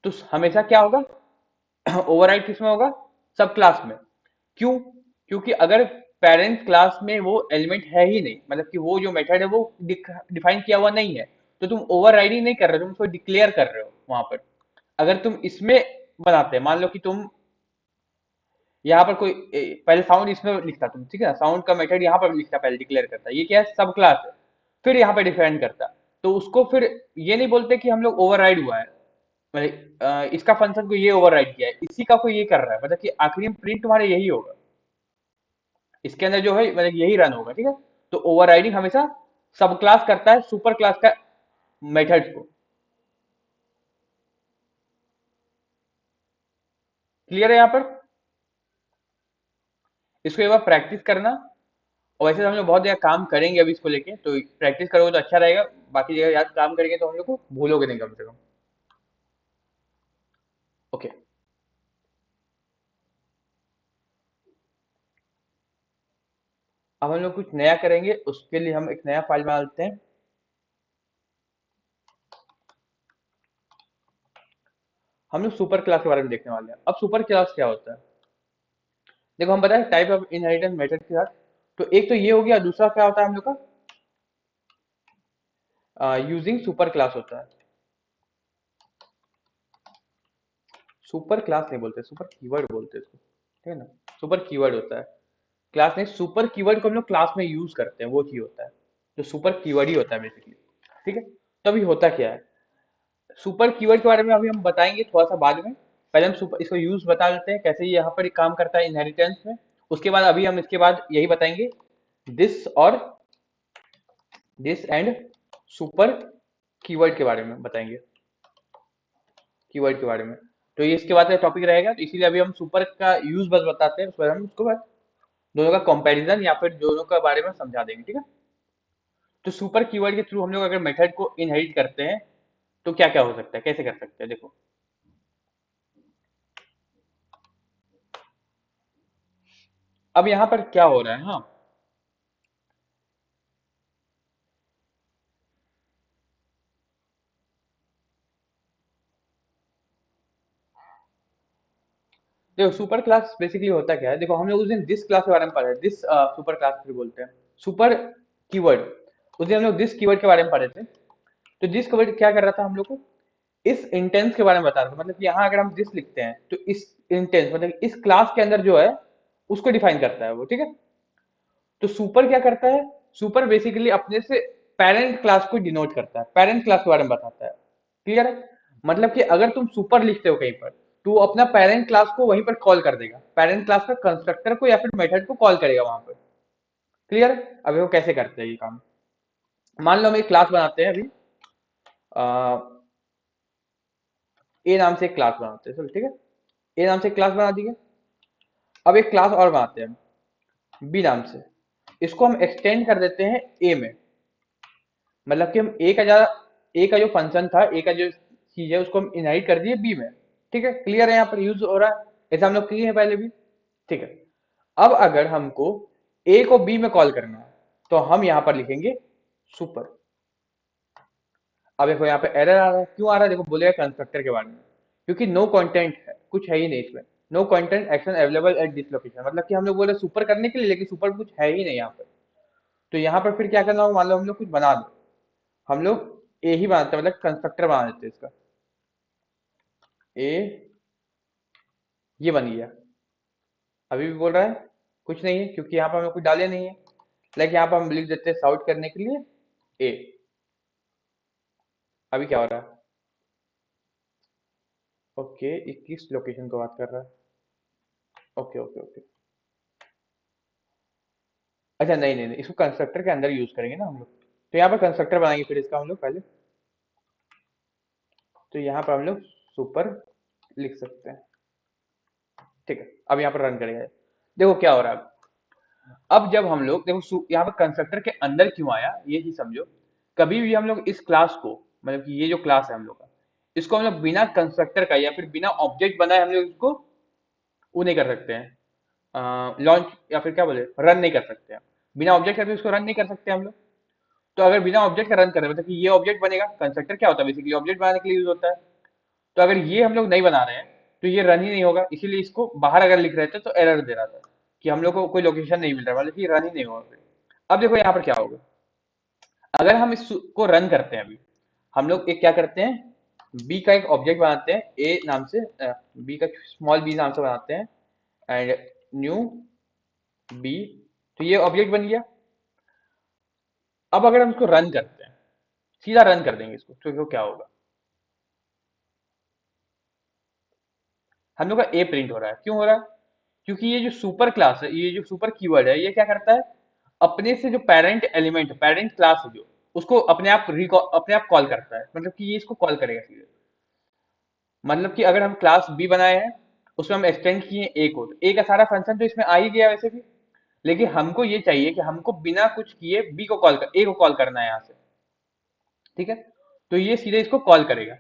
तो हमेशा क्या होगा, ओवरराइड किस में होगा, सब क्लास में। क्यों? क्योंकि अगर पेरेंट क्लास में वो एलिमेंट है ही नहीं, मतलब कि वो जो मेथड है वो डिफाइन किया हुआ नहीं है, तो तुम ओवरराइडिंग नहीं कर रहे हो, तुम उसको डिक्लेयर कर रहे हो वहां पर। अगर तुम इसमें बनाते हैं, मान लो कि तुम यहाँ पर कोई पहले साउंड इसमें लिखता तुम, ठीक है ना, साउंड का मेथड यहाँ पर लिखता, पहले डिक्लेयर करता, ये क्या है, सब क्लास है, फिर यहाँ पे डिफाइन करता, तो उसको फिर ये नहीं बोलते कि हम लोग ओवरराइड हुआ है, मतलब इसका फंक्शन को ये ओवरराइड किया है, इसी का कोई ये कर रहा है, मतलब कि आखिरी में प्रिंट तुम्हारा यही होगा, इसके अंदर जो है मतलब यही रन होगा। ठीक है, तो ओवरराइडिंग हमेशा सब क्लास करता है सुपर क्लास का मेथड को। क्लियर है यहाँ पर? इसको एक बार प्रैक्टिस करना, और वैसे तो हम लोग बहुत जगह काम करेंगे अभी इसको लेके, तो प्रैक्टिस करोगे तो अच्छा रहेगा, बाकी जगह याद काम करेंगे तो हम लोग को भूलोगे नहीं कम से कम। ओके, अब हम लोग कुछ नया करेंगे, उसके लिए हम एक नया फाइल बना लेते हैं। हम लोग सुपर क्लास के बारे में देखने वाले हैं। अब सुपर क्लास क्या होता है, देखो हम बताएं टाइप ऑफ इनहेरिटेंस मेथड के साथ, तो एक तो ये हो गया, दूसरा क्या होता है हम लोग का यूजिंग सुपर क्लास होता है। सुपर क्लास नहीं बोलते, सुपर कीवर्ड बोलते हैं इसको, ठीक है ना, सुपर कीवर्ड होता है, क्लास नहीं। सुपर कीवर्ड को हम लोग क्लास में यूज करते हैं, वो चीज होता है, जो सुपर कीवर्ड ही होता है बेसिकली। ठीक है, तो अभी होता क्या है, सुपर कीवर्ड के बारे में अभी हम बताएंगे थोड़ा सा बाद में, पहले हम सुपर इसको यूज बता देते हैं कैसे ये यहाँ पर काम करता है इनहेरिटेंस में, उसके बाद अभी हम इसके बाद यही बताएंगे, दिस और दिस एंड सुपर कीवर्ड के बारे में बताएंगे, कीवर्ड के बारे में। तो ये इसके बाद का टॉपिक रहेगा, तो इसीलिए अभी हम सुपर का यूज बस बताते हैं, उसके बाद हम उसको बाद दोनों का कंपैरिजन या फिर दोनों के बारे में समझा देंगे। ठीक है, तो सुपर कीवर्ड के थ्रू हम लोग अगर मेथड को इनहेरिट करते हैं तो क्या क्या हो सकता है, कैसे कर सकते हैं, देखो। अब यहाँ पर क्या हो रहा है, हाँ, देखो सुपर क्लास बेसिकली होता क्या है, देखो हम लोग उस दिन दिस क्लास के बारे में पढ़े, दिस सुपर क्लास भी बोलते हैं, सुपर कीवर्ड, उस दिन हम लोग दिस कीवर्ड के बारे में पढ़े थे। तो दिस कीवर्ड क्या कर रहा था हम लोग को, इस इंटेंस के बारे में बता रहा था, मतलब कि यहाँ अगर हम दिस लिखते हैं तो इस इंटेंस मतलब इस क्लास के अंदर जो है उसको डिफाइन करता है वो। ठीक है, तो सुपर क्या करता है, सुपर बेसिकली अपने से पेरेंट क्लास को डिनोट करता है, पेरेंट क्लास के बारे में बताता है। क्लियर है? मतलब कि अगर तुम सुपर लिखते हो कहीं पर, तो वो अपना पेरेंट क्लास को वहीं पर कॉल कर देगा, पेरेंट क्लास का कंस्ट्रक्टर को या फिर मेथड को कॉल करेगा वहां पर। क्लियर है? अब देखो कैसे करते हैं ये काम। मान लो हम एक क्लास बनाते हैं अभी, ए नाम से एक क्लास बनाते हैं, चलो ठीक है। ए नाम से एक क्लास बना दी है। अब एक क्लास और बनाते हैं बी नाम से। इसको हम एक्सटेंड कर देते हैं ए में। मतलब कि हम ए का जो फंक्शन था, ए का जो चीज है, उसको हम इनहेरिट कर दिए बी में। ठीक है, क्लियर है? यहाँ पर यूज हो रहा है, ऐसा हम लोग किए हैं पहले भी। ठीक है। अब अगर हमको ए को बी में कॉल करना है, तो हम यहाँ पर लिखेंगे सुपर। अब देखो यहाँ पे एरर आ रहा है, क्यों आ रहा है? देखो बोलेगा कंस्ट्रक्टर के बारे में, क्योंकि नो कंटेंट है, कुछ है ही नहीं इसमें। No content action available at this location, मतलब कि हम लोग बोले सुपर करने के लिए, लेकिन सुपर कुछ है ही नहीं यहाँ पर। तो यहाँ पर फिर क्या करना होगा? मान लो हम लोग कुछ बना दो, हम लोग ए ही बनाते हैं, मतलब कंस्ट्रक्टर बना देते हैं इसका। ए ये बन गया। अभी भी बोल रहा है कुछ नहीं है, क्योंकि यहाँ पर हमें कुछ डाले नहीं है। लाइक यहाँ पर हम लिख देते हैं साउट करने के लिए ए। अभी क्या हो रहा है? ओके, 21 लोकेशन को बात कर रहा है। Okay okay okay. अच्छा नहीं नहीं नहीं, इसको कंस्ट्रक्टर के अंदर यूज करेंगे ना हम लोग। तो यहाँ पर कंस्ट्रक्टर बनाएंगे फिर इसका हम लोग पहले। तो यहाँ पर हम लोग सुपर लिख सकते हैं। ठीक है, अब यहाँ पर रन करेंगे। देखो क्या हो रहा है। अब जब हम लोग देखो यहाँ पर कंस्ट्रक्टर के अंदर क्यों आया ये चीज समझो। कभी भी हम लोग इस क्लास को, मतलब कि ये जो क्लास है हम लोग का, इसको हम लोग बिना कंस्ट्रक्टर का या फिर बिना ऑब्जेक्ट बनाए हम लोग इसको वो नहीं कर सकते हैं, लॉन्च या फिर क्या बोले, रन नहीं कर सकते हैं। बिना ऑब्जेक्ट के भी उसको रन नहीं कर सकते हम लोग। तो अगर बिना ऑब्जेक्ट का रन करें, मतलब कि ये ऑब्जेक्ट बनेगा, कंस्ट्रक्टर क्या होता है बेसिकली, ऑब्जेक्ट बनाने के लिए यूज होता है। तो अगर ये हम लोग नहीं बना रहे हैं, तो ये रन ही नहीं होगा। इसीलिए इसको बाहर अगर लिख रहे थे तो एरर दे रहा था कि हम लोग को कोई लोकेशन नहीं मिल रहा, मतलब कि रन ही नहीं होगा फिर। अब देखो यहाँ पर क्या होगा। अगर हम इसको रन करते हैं अभी, हम लोग एक क्या करते हैं, बी का एक ऑब्जेक्ट बनाते हैं ए नाम से, बी का स्मॉल बी नाम से बनाते हैं, एंड न्यू बी। तो ये ऑब्जेक्ट बन गया। अब अगर हम इसको रन करते हैं, सीधा रन कर देंगे इसको, तो देखो क्या होगा। हम लोग का ए प्रिंट हो रहा है, क्यों हो रहा है? क्योंकि ये जो सुपर क्लास है, ये जो सुपर कीवर्ड है, ये क्या करता है, अपने से जो पेरेंट एलिमेंट, पेरेंट क्लास है जो, उसको अपने आप कॉल करता है। मतलब कि ये इसको कॉल करेगा सीधे। मतलब कि अगर हम क्लास बी बनाए हैं, उसमें हम एक्सटेंड किए ए को, तो ए का सारा फंक्शन तो इसमें आ ही गया वैसे भी। लेकिन हमको ये चाहिए कि हमको बिना कुछ किए बी को कॉल कर, ए को कॉल करना है यहाँ से। ठीक है, तो ये सीधे इसको कॉल करेगा।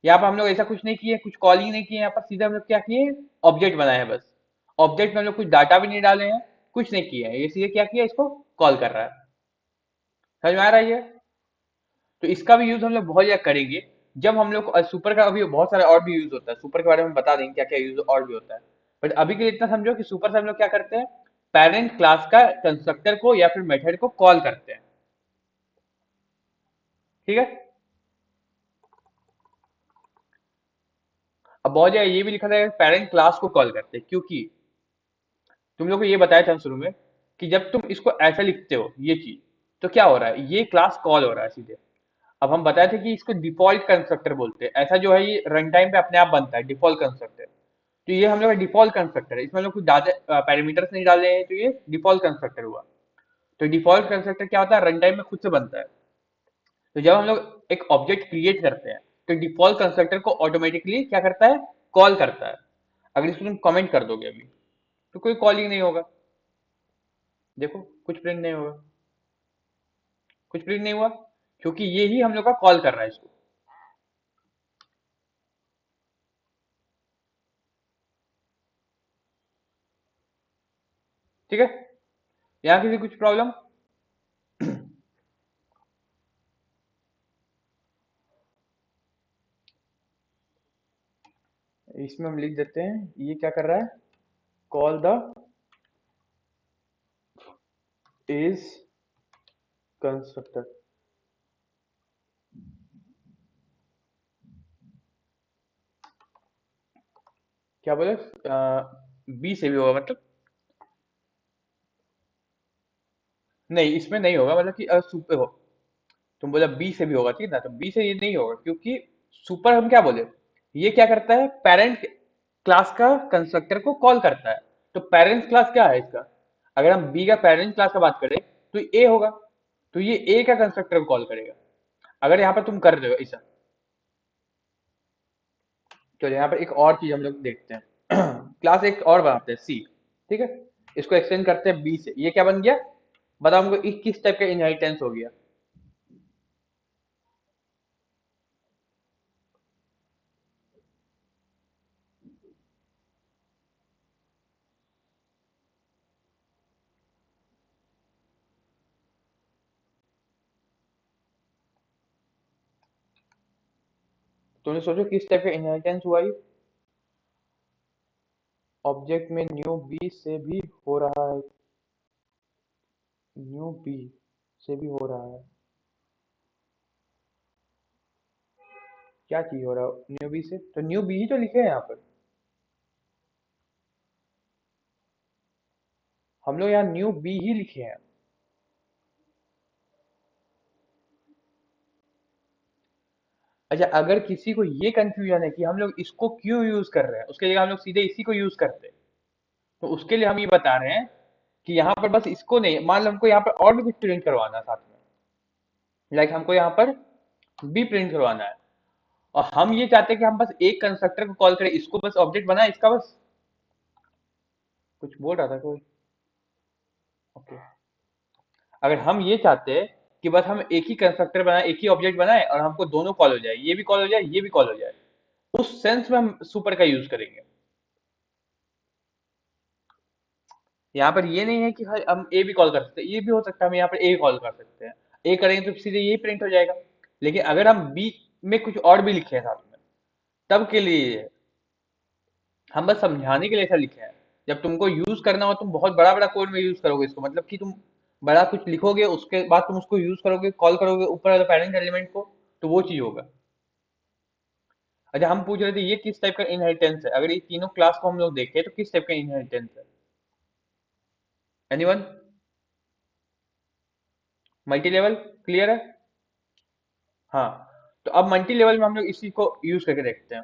यहाँ पर हम लोग ऐसा कुछ नहीं किए, कुछ कॉल ही नहीं किए, यहाँ पर सीधे हम लोग क्या किए, ऑब्जेक्ट बनाए हैं बस। ऑब्जेक्ट में हम लोग कुछ डाटा भी नहीं डाले हैं, कुछ नहीं किया है, ये सीधे क्या किया, इसको कॉल कर रहा है। समझ में आ रहा है ये? तो इसका भी यूज हम लोग बहुत ज्यादा करेंगे। जब हम लोग सुपर का अभी बहुत सारा और भी यूज होता है, सुपर के बारे में बता देंगे क्या क्या यूज और भी होता है। बट अभी के लिए इतना समझो कि सुपर से हम लोग क्या करते हैं, पेरेंट क्लास का कंस्ट्रक्टर को या फिर मेथड को कॉल करते हैं। ठीक है। अब बहुत जगह ये भी लिखा था पेरेंट क्लास को कॉल करते हैं, क्योंकि तुम लोग को ये बताया था शुरू में कि जब तुम इसको ऐसा लिखते हो ये चीज, तो क्या हो रहा है, ये क्लास कॉल हो रहा है सीधे। अब हम बताए थे कि इसको डिफॉल्ट कंस्ट्रक्टर बोलते हैं, ऐसा जो है ये रन टाइम पे अपने आप बनता है डिफॉल्ट कंस्ट्रक्टर। तो ये हम लोग का डिफॉल्ट कंस्ट्रक्टर है, इसमें हम लोग कुछ ज्यादा पैरामीटर्स नहीं डाले हैं, तो ये डिफॉल्ट कंस्ट्रक्टर हुआ। तो डिफॉल्ट कंस्ट्रक्टर क्या होता है, रन टाइम में खुद से बनता है। तो जब हम लोग एक ऑब्जेक्ट क्रिएट करते हैं, तो डिफॉल्ट कंस्ट्रक्टर को ऑटोमेटिकली क्या करता है, कॉल करता है। अगर इसको तुम कमेंट कर दोगे अभी, तो कोई कॉलिंग नहीं होगा। देखो कुछ प्रिंट नहीं होगा, कुछ प्रिंट नहीं हुआ, क्योंकि ये ही हम लोग का कॉल कर रहा है इसको। ठीक है, यहाँ किसी कुछ प्रॉब्लम? इसमें हम लिख देते हैं ये क्या कर रहा है, कॉल द इज कंस्ट्रक्टर। क्या बोले, बी से भी होगा मतलब? नहीं, इसमें नहीं होगा, मतलब कि सुपर हो। तुम बोला बी से भी होगा, ठीक है ना, तो बी से ये नहीं होगा क्योंकि सुपर हम क्या बोले, ये क्या करता है, पेरेंट क्लास का कंस्ट्रक्टर को कॉल करता है। तो पेरेंट क्लास क्या है इसका, अगर हम बी का पेरेंट क्लास का बात करें तो ए होगा, तो ये ए का कंस्ट्रक्टर को कॉल करेगा। अगर यहाँ पर तुम कर रहे हो ऐसा, तो यहाँ पर एक और चीज हम लोग देखते हैं। क्लास एक और बनाते हैं सी, ठीक है, इसको एक्सटेंड करते हैं बी से, ये क्या बन गया, बताओ हमको किस टाइप का इनहेरिटेंस हो गया। तुमने सोचो किस टाइप का इनहेरिटेंस हुआ ये। ऑब्जेक्ट में न्यू बी से भी हो रहा है, न्यू बी से भी हो रहा है, क्या चीज हो रहा है न्यू बी से, तो न्यू बी ही तो लिखे हैं यहाँ पर, हम लोग यहाँ न्यू बी ही लिखे हैं। अच्छा, अगर किसी को ये कंफ्यूजन है कि हम लोग इसको क्यों यूज कर रहे हैं, उसके जगह हम लोग सीधे इसी को यूज करते, तो उसके लिए हम ये बता रहे हैं कि यहाँ पर बस इसको नहीं, मान लो हमको यहाँ पर और भी कुछ प्रिंट करवाना है साथ में, लाइक हमको यहाँ पर बी प्रिंट करवाना है, और हम ये चाहते हैं कि हम बस एक कंस्ट्रक्टर को कॉल करें, इसको बस ऑब्जेक्ट बनाए इसका बस, कुछ बोल रहा था कोई, ओके। अगर हम ये चाहते हैं कि बस हम एक ही कंस्ट्रक्टर बनाए, एक ही ऑब्जेक्ट बनाए, और हमको दोनों कॉल हो जाए, ये भी कॉल हो जाए, ये भी कॉल हो जाए, उस सेंस में हम सुपर का यूज करेंगे। यहाँ पर ये नहीं है कि हम ए भी कॉल कर सकते हैं, ये भी हो सकता है हम यहाँ पर ए कॉल कर सकते हैं, ए करेंगे तो सीधे ये प्रिंट हो जाएगा। लेकिन अगर हम बी में कुछ और भी लिखे हैं साथ में, तब के लिए ये है। हम बस समझाने के लिए ऐसा लिखे हैं, जब तुमको यूज करना हो तुम बहुत बड़ा बड़ा कोड में यूज करोगे इसको, मतलब कि तुम बड़ा कुछ लिखोगे, उसके बाद तुम उसको यूज करोगे, कॉल करोगे ऊपर वाले पेरेंट एलिमेंट को, तो वो चीज होगा। अच्छा, हम पूछ रहे थे ये किस टाइप का इनहेरिटेंस है, अगर ये तीनों क्लास को हम लोग देखें तो किस टाइप का इनहेरिटेंस है, एनीवन, मल्टी लेवल, क्लियर है। हाँ, तो अब मल्टी लेवल में हम लोग इसी को यूज करके देखते हैं।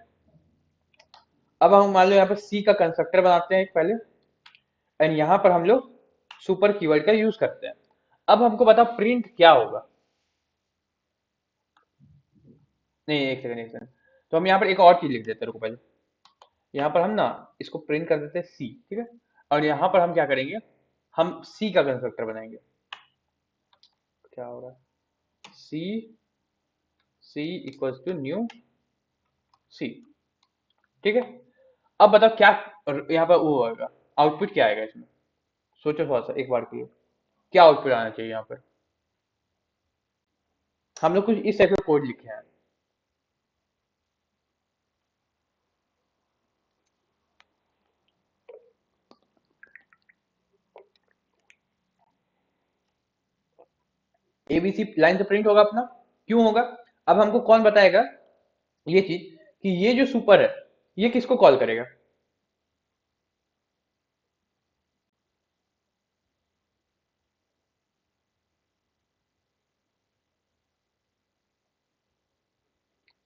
अब हम मान लो यहाँ पर सी का कंस्ट्रक्टर बनाते हैं एक पहले, एंड यहाँ पर हम लोग सुपर कीवर्ड का यूज करते हैं। अब हमको बताओ प्रिंट क्या होगा, नहीं एक सेकंड एक सेकंड, तो हम यहाँ पर एक और चीज लिख देते हैं, रुको पहले, यहाँ पर हम ना इसको प्रिंट कर देते हैं सी, ठीक है, और यहाँ पर हम क्या करेंगे, हम सी का कंस्ट्रक्टर बनाएंगे, क्या होगा, सी, सी इक्वल्स टू न्यू सी, ठीक है। अब बताओ क्या यहाँ पर वो होगा, आउटपुट क्या आएगा इसमें, सोचो थोड़ा सा एक बार के लिए, क्या आउटपुट आना चाहिए यहाँ पर, हम लोग कुछ इस टाइप का कोड लिखे हैं, एबीसी लाइन से प्रिंट होगा अपना, क्यों होगा, अब हमको कौन बताएगा ये चीज कि ये जो सुपर है ये किसको कॉल करेगा।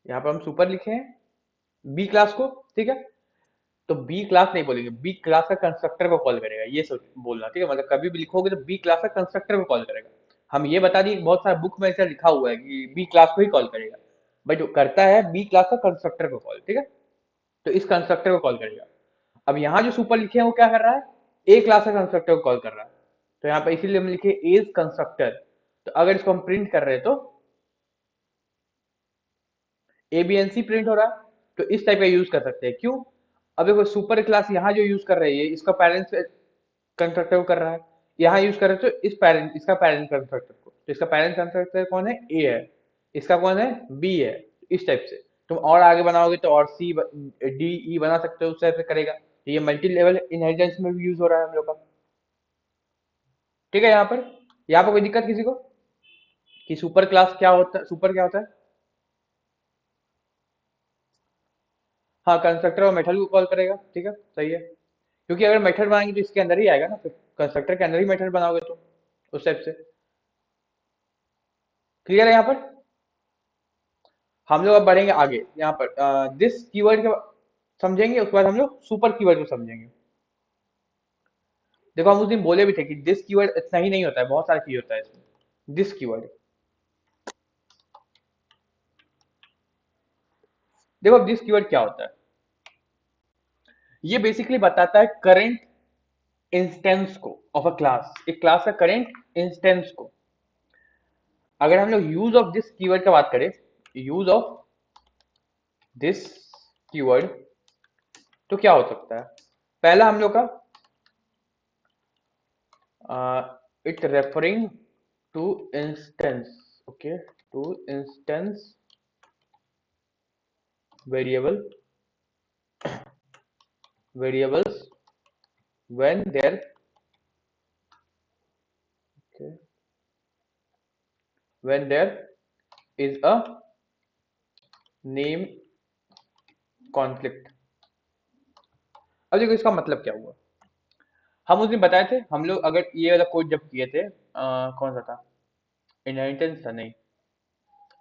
यहाँ पर हम सुपर लिखे हैं बी क्लास को, ठीक है, तो बी क्लास नहीं बोलेंगे, बी क्लास का कंस्ट्रक्टर को कॉल करेगा, ये सोच बोलना, ठीक है, मतलब कभी भी लिखोगे तो बी क्लास का कंस्ट्रक्टर को कॉल करेगा। हम ये बता दिए, बहुत सारा बुक में ऐसा लिखा हुआ है कि बी क्लास को ही कॉल करेगा, बट जो करता है बी क्लास का कंस्ट्रक्टर को कॉल, ठीक है, तो इस कंस्ट्रक्टर को कॉल करेगा। अब यहाँ जो सुपर लिखे हैं वो क्या कर रहा है, ए क्लास का कंस्ट्रक्टर को कॉल कर रहा है, तो यहाँ पे इसीलिए हम लिखे एज कंस्ट्रक्टर। तो अगर इसको हम प्रिंट कर रहे हैं तो A B and C print हो रहा है, तो इस टाइप का यूज कर सकते हैं, क्यों, अब देखो सुपर क्लास यहाँ जो यूज कर रही है इसका पेरेंट्स कंस्ट्रक्टर को कर रहा है, यहाँ यूज कर रहे हैं तो इस पेरेंट, इसका पेरेंट कंस्ट्रक्टर को, तो इसका पेरेंट कंस्ट्रक्टर कौन है, ए है, इसका कौन है, बी है, इस टाइप से। तुम और आगे बनाओगे तो और सी डी ई बना सकते हो, उस टाइप से करेगा, तो ये मल्टी लेवल इनहेरिटेंस में भी यूज हो रहा है हम लोग का, ठीक है। यहाँ पर कोई दिक्कत किसी को, कि सुपर क्लास क्या होता है, सुपर क्या होता है, हाँ कंस्ट्रक्टर और मेथड को कॉल करेगा, ठीक है, सही है, क्योंकि अगर मेथड बनाएंगे तो इसके अंदर ही आएगा ना, फिर कंस्ट्रक्टर के अंदर ही मेथड बनाओगे तो, उस टाइप से। क्लियर है यहाँ पर? हम लोग अब बढ़ेंगे आगे यहाँ पर दिस कीवर्ड के समझेंगे, उसके बाद हम लोग सुपर कीवर्ड को समझेंगे। देखो हम उस दिन बोले भी थे कि दिस कीवर्ड इतना ही नहीं होता है, बहुत सारा चीज होता है इसमें। दिस कीवर्ड, देखो अब दिस कीवर्ड क्या होता है, ये बेसिकली बताता है करंट इंस्टेंस को ऑफ अ क्लास, एक क्लास का करंट इंस्टेंस को। अगर हम लोग यूज ऑफ दिस कीवर्ड का बात करें, यूज ऑफ दिस कीवर्ड, तो क्या हो सकता है? पहला हम लोग का it referring to instance, okay, to instance variable, variables when there, okay, when there is a name conflict। अब देखो इसका मतलब क्या हुआ, हम उस दिन बताए थे, हम लोग अगर ये वाला कोड जब किए थे कौन सा था, इनहेरिटेंस था नहीं,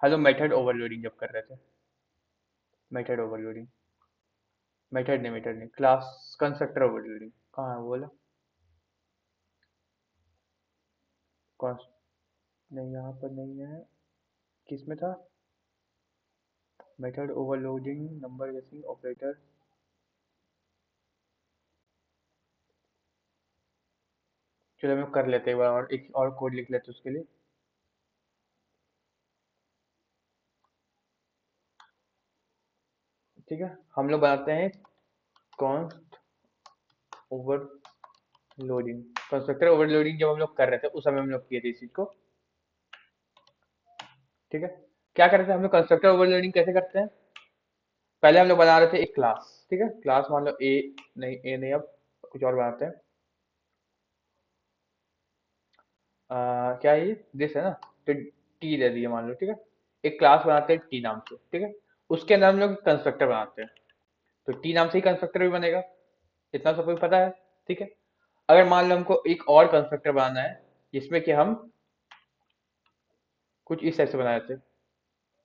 हम लोग मेथड ओवरलोडिंग जब कर रहे थे, मेथड ओवरलोडिंग, मेथड नहीं, क्लास कंस्ट्रक्टर ओवरलोडिंग, कहाँ है वो वाला, कौन, नहीं यहाँ पर नहीं है, किस में था, मेथड ओवरलोडिंग नंबर गेसिंग ऑपरेटर, चलो हम कर लेते हैं एक बार, और एक और कोड लिख लेते हैं उसके लिए। ठीक है, हम लोग बनाते हैं कॉन्स्ट ओवरलोडिंग, कंस्ट्रक्टर ओवरलोडिंग जब हम लोग कर रहे थे उस समय हम लोग किए थे इस चीज को। ठीक है, क्या करते थे हम लोग, कंस्ट्रक्टर ओवरलोडिंग कैसे करते हैं, पहले हम लोग बना रहे थे एक क्लास, ठीक है, क्लास मान लो ए, नहीं ए नहीं, अब कुछ और बनाते हैं, क्या है ये, दिस है ना, तो टी दे दिए मान लो, ठीक है, एक क्लास बनाते हैं टी नाम से, ठीक है, उसके अंदर हम लोग कंस्ट्रक्टर बनाते हैं, तो टी नाम से ही कंस्ट्रक्टर भी बनेगा, इतना सबको पता है। ठीक है, अगर मान लो हमको एक और कंस्ट्रक्टर बनाना है जिसमें कि हम कुछ इस टाइप से बना देते हैं,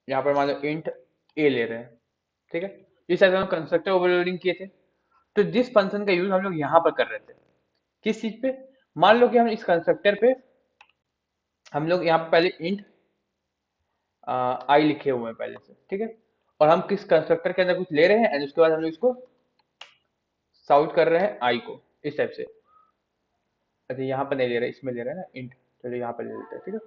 यहाँ पर मान लो इंट ए ले रहे हैं, ठीक है, इस टाइप से हम कंस्ट्रक्टर ओवरलोडिंग किए थे, तो जिस फंक्शन का यूज हम लोग यहाँ पर कर रहे थे, किस चीज पे, मान लो कि हम इस कंस्ट्रक्टर पे हम लोग यहाँ पे पहले इंट आई लिखे हुए हैं पहले से, ठीक है, और हम किस कंस्ट्रक्टर के अंदर कुछ ले रहे हैं एंड उसके बाद हम लोग इसको साउट कर रहे हैं आई को, इस टाइप से, अच्छा यहाँ पर नहीं ले रहे, इसमें ले रहे हैं ना इंट, चलो यहाँ पर ले लेते हैं, ठीक है,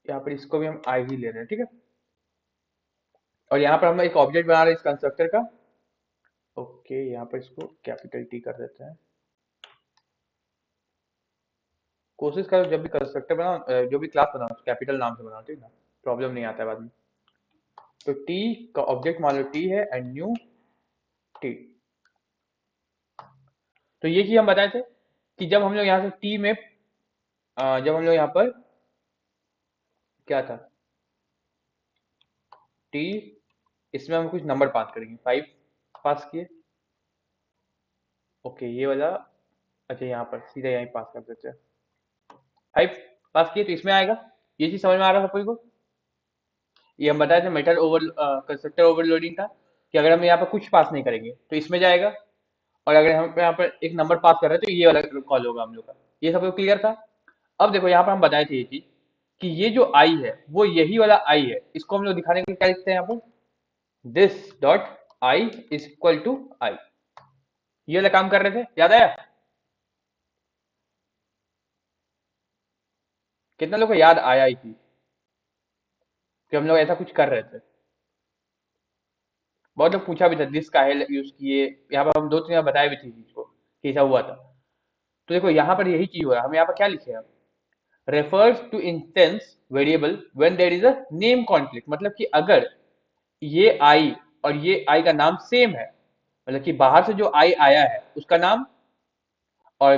यहाँ पर इसको भी हम आई ही ले रहे हैं, ठीक है, और यहाँ पर हम एक ऑब्जेक्ट बना रहे हैं इस कंस्ट्रक्टर का, ओके, यहाँ पर इसको कैपिटल टी कर देते हैं। कोशिश करो जब भी कंस्ट्रक्टर बनाओ, जो भी क्लास बनाओ कैपिटल नाम से बनाओ, ठीक है ना, प्रॉब्लम नहीं आता है बाद में। तो टी का ऑब्जेक्ट मान लो टी है एंड न्यू टी, तो ये चीज हम बताए थे कि जब हम लोग यहाँ से टी में जब हम लोग यहाँ पर क्या था टी, इसमें हम कुछ नंबर पास करेंगे, 5 पास किए, ओके ये वाला, अच्छा यहाँ पर सीधा यहीं पास कर देते हैं, 5 पास किए तो इसमें आएगा, ये चीज समझ में आ रहा है सभी को, ये हम बताए थे मेथड ओवर कंस्ट्रक्टर ओवरलोडिंग था, कि अगर हम यहाँ पर कुछ पास नहीं करेंगे तो इसमें जाएगा, और अगर हम यहाँ पर एक नंबर पास कर रहे हैं तो ये वाला कॉल होगा हम लोग का, ये सबको क्लियर था। अब देखो यहाँ पर हम बताए थे ये चीज कि ये जो आई है वो यही वाला आई है, इसको हम लोग दिखाने के लिए क्या लिखते हैं यहाँ पर, this dot I is equal to I, ये वाला काम कर रहे थे, याद आया? कितना लोग को याद आया ये चीज कि हम लोग ऐसा कुछ कर रहे थे, बहुत लोग पूछा भी था दिस का है यूज किए, यहाँ पर हम 2-3 बार बताए भी थे चीज को कि ऐसा हुआ था। तो देखो यहाँ पर यही चीज हो रहा है, हम यहाँ पर क्या लिखे हैं, refers to instance variable when there is a name conflict, मतलब कि अगर ये आई और ये आई का नाम सेम है, मतलब कि बाहर से जो आई आया है उसका नाम, और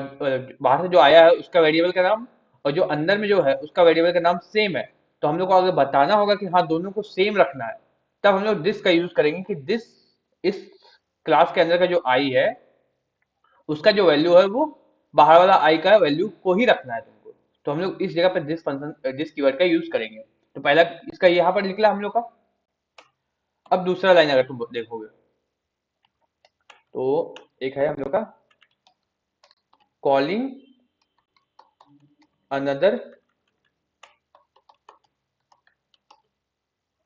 बाहर से जो आया है उसका वेरिएबल का नाम, और जो अंदर में जो है उसका वेरिएबल का नाम सेम है, तो हम लोग को अगर बताना होगा कि हाँ दोनों को सेम रखना है, तब हम लोग दिस का यूज करेंगे कि दिस, इस क्लास के अंदर का जो आई है उसका जो वैल्यू है वो बाहर वाला आई का वैल्यू को ही रखना है तुमको, तो हम लोग इस जगह पर दिस फंक्शन दिस कीवर्ड का यूज करेंगे। तो पहला इसका यहाँ पर निकला हम लोग का। अब दूसरा लाइन अगर तुम देखोगे तो एक है हम लोग का calling another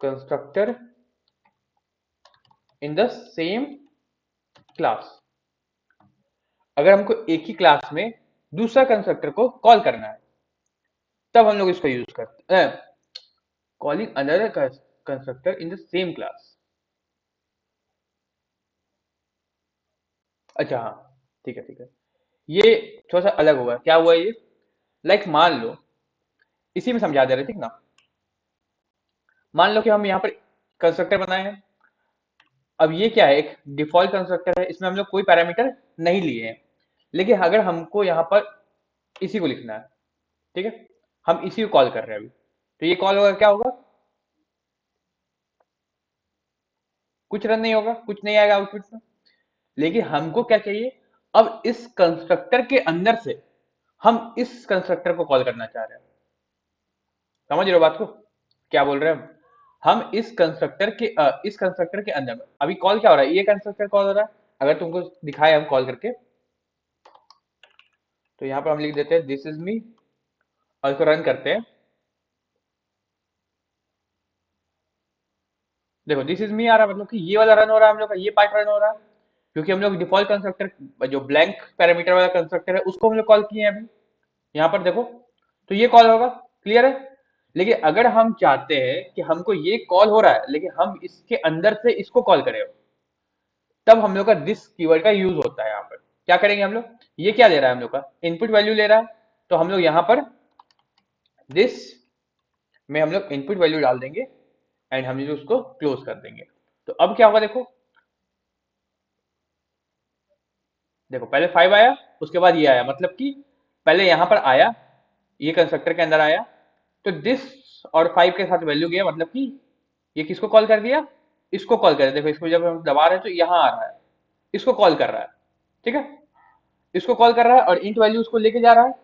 constructor in the same class. अगर हमको एक ही क्लास में दूसरा कंस्ट्रक्टर को कॉल करना है तब हम लोग इसको यूज करते हैं। Calling another constructor in the same class. अच्छा हाँ, ठीक है ठीक है। ये थोड़ा सा अलग हुआ, क्या हुआ ये? लाइक मान लो, इसी में समझा दे रहे, ठीक ना। मान लो कि हम यहाँ पर कंस्ट्रक्टर बनाए हैं। अब ये क्या है, एक डिफॉल्ट कंस्ट्रक्टर है, इसमें हम लोग कोई पैरामीटर नहीं लिए हैं। लेकिन अगर हमको यहाँ पर इसी को लिखना है, ठीक है, हम इसी को कॉल कर रहे हैं अभी, तो ये कॉल होगा, क्या होगा? कुछ रन नहीं होगा, कुछ नहीं आएगा आउटपुट में। लेकिन हमको क्या चाहिए, अब इस कंस्ट्रक्टर के अंदर से हम इस कंस्ट्रक्टर को कॉल करना चाह रहे हैं। समझ रहे हो बात को, क्या बोल रहे हैं हम इस कंस्ट्रक्टर के अंदर अभी कॉल क्या हो रहा है, ये कंस्ट्रक्टर कॉल हो रहा है। अगर तुमको दिखाए हम कॉल करके, तो यहाँ पर हम लिख देते हैं दिस इज मी, और इसको रन करते हैं। देखो दिस इज मी आ रहा है, मतलब कि ये वाला रन हो रहा है हम लोग का, ये पार्ट रन हो रहा है, क्योंकि हम लोग डिफॉल्ट कंस्ट्रक्टर जो ब्लैंक पैरामीटर वाला कंस्ट्रक्टर है उसको हम लोग कॉल किए हैं अभी। यहाँ पर देखो, तो ये कॉल होगा, क्लियर है। लेकिन अगर हम चाहते हैं कि हमको ये कॉल हो रहा है लेकिन हम इसके अंदर से इसको कॉल करें, तब हम लोग का दिस कीवर्ड का यूज होता है। यहाँ पर क्या करेंगे हम लोग, ये क्या ले रहा है हम लोग का, इनपुट वैल्यू ले रहा है, तो हम लोग यहाँ पर दिस में हम लोग इनपुट वैल्यू डाल देंगे एंड हम लोग उसको क्लोज कर देंगे। तो अब क्या होगा, देखो देखो पहले 5 आया, उसके बाद ये आया, मतलब कि पहले यहाँ पर आया, ये कंस्ट्रक्टर के अंदर आया, तो दिस और 5 के साथ वैल्यू गया, मतलब कि ये किसको कॉल कर दिया, इसको कॉल कर दिया। देखो इसको जब हम दबा रहे हैं तो यहाँ आ रहा है, इसको कॉल कर रहा है, ठीक है, इसको कॉल कर रहा है और इंट वैल्यू उसको लेके जा रहा है,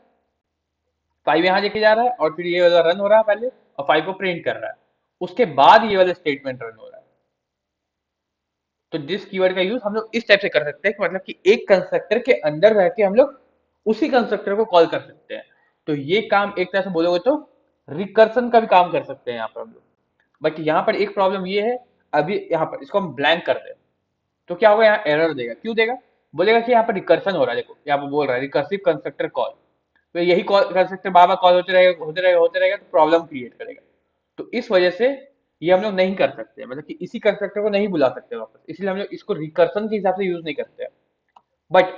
5 यहाँ लेके जा रहा है, और फिर ये वाला रन हो रहा है पहले, और 5 को प्रिंट कर रहा है, उसके बाद ये वाला स्टेटमेंट रन हो रहा है। तो दिस कीवर्ड का यूज हम लोग इस टाइप से कर सकते हैं कि मतलब कि एक कंस्ट्रक्टर के अंदर रह के हम लोग उसी कंस्ट्रक्टर को कॉल कर सकते हैं। तो ये काम एक तरह से बोलोगे तो रिकर्सन का भी काम कर सकते हैं यहाँ पर हम लोग। बट यहाँ पर एक प्रॉब्लम ये है, अभी यहाँ पर इसको हम ब्लैंक कर दें तो क्या होगा, यहाँ एरर देगा। क्यों देगा, बोलेगा कि यहाँ पर रिकर्सन हो रहा है। देखो यहाँ पर बोल रहा है रिकर्सिव कंस्ट्रक्टर कॉल, तो यही कॉल कंस्ट्रक्टर बार बार कॉल होते रहेगा तो प्रॉब्लम क्रिएट करेगा। तो इस वजह से ये हम लोग नहीं कर सकते, मतलब कि इसी कंस्ट्रक्टर को नहीं बुला सकते वापस, इसलिए हम लोग इसको रिकर्सन के हिसाब से यूज नहीं करते हैं। बट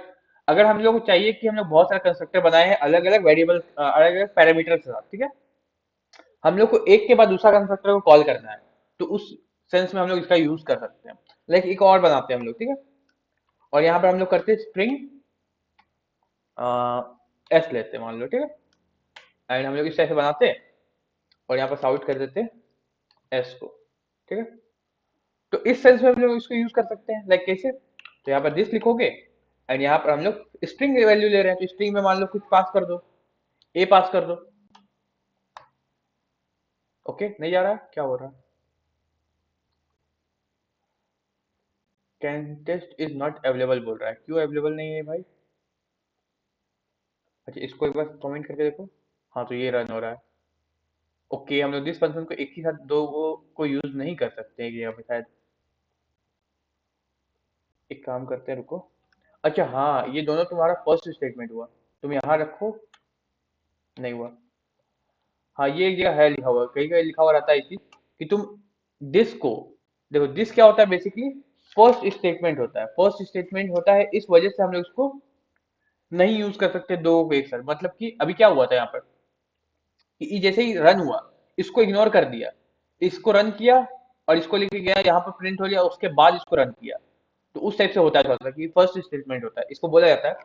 अगर हम लोग को चाहिए कि हम लोग बहुत सारे कंस्ट्रक्टर बनाए हैं अलग अलग वेरिएबल अलग अलग पैरामीटर के साथ, ठीक है, हम लोग को एक के बाद दूसरा कंस्ट्रक्टर को कॉल करना है, तो उस सेंस में हम लोग इसका यूज कर सकते हैं। लाइक एक और बनाते हैं हम लोग, ठीक है, और यहाँ पर हम लोग करते हैं स्ट्रिंग एस लेते हैं मान लो, ठीक है, एंड हम लोग इस तरह से बनाते हैं और यहाँ पर साउट कर देते हैं एस को, ठीक है। तो इस सेंस में हम लोग इसको यूज कर सकते हैं, लाइक कैसे, तो यहाँ पर दिस लिखोगे एंड यहाँ पर हम लोग स्ट्रिंग वैल्यू ले रहे हैं, तो स्ट्रिंग में मान लो कुछ पास कर दो, ए पास कर दो। ओके, नहीं जा रहा है, क्या हो रहा है, context is not available बोल रहा है, क्यों अवेलेबल नहीं है भाई? अच्छा इसको एक बार कमेंट करके देखो। हाँ तो ये रन हो रहा है। ओके, हम लोग दिस फंक्शन को एक ही साथ दो को यूज नहीं कर सकते हैं, यहाँ पे शायद एक काम करते हैं, रुको। अच्छा हाँ, ये दोनों तुम्हारा फर्स्ट स्टेटमेंट हुआ, तुम यहाँ रखो, नहीं हुआ। हाँ ये एक जगह है लिखा हुआ, कहीं कहीं लिखा हुआ रहता है इस चीज कि तुम दिस को, देखो दिस क्या होता है बेसिकली, फर्स्ट स्टेटमेंट होता है। फर्स्ट स्टेटमेंट होता है, इस वजह से हम लोग इसको नहीं यूज कर सकते दो को एक साथ। मतलब कि अभी क्या हुआ था यहाँ पर कि जैसे ही रन हुआ, इसको इग्नोर कर दिया, इसको रन किया और इसको लेके गया यहाँ पर प्रिंट हो लिया, उसके बाद इसको रन किया। तो उस टाइप से होता है थोड़ा सा कि फर्स्ट स्टेटमेंट होता है, इसको बोला जाता है।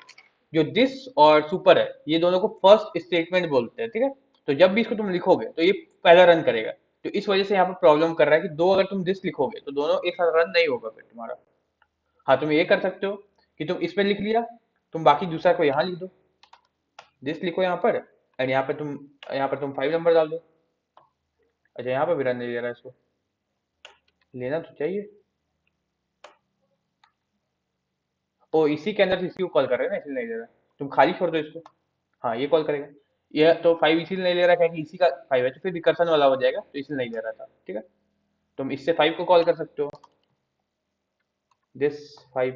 जो दिस और सुपर है ये दोनों को फर्स्ट स्टेटमेंट बोलते हैं, ठीक है। तो जब भी इसको तुम लिखोगे तो ये पहला रन करेगा। तो इस वजह से यहाँ पर प्रॉब्लम कर रहा है कि दो अगर तुम दिस लिखोगे तो दोनों एक साथ रन नहीं होगा फिर तुम्हारा। हाँ तुम ये कर सकते हो कि तुम इस पे लिख लिया, तुम बाकी दूसरा को यहाँ लिख दो, दिस लिखो यहाँ पर एंड यहाँ पर तुम 5 नंबर डाल दो। अच्छा, यहाँ पे भी रन नहीं ले रहा है इसको, लेना तो चाहिए। ओ, इसी के अंदर से इसी को कॉल कर रहे हैं ना, इसलिए नहीं ले रहा। तुम खाली छोड़ दो इसको। हाँ, ये कॉल करेगा। ये तो 5 इसीलिए नहीं ले रहा है कि इसी का 5 है, तो फिर रिकर्सन वाला हो जाएगा, तो इसलिए नहीं ले रहा था, ठीक है। तुम इससे 5 को कॉल कर सकते हो, दिस 5।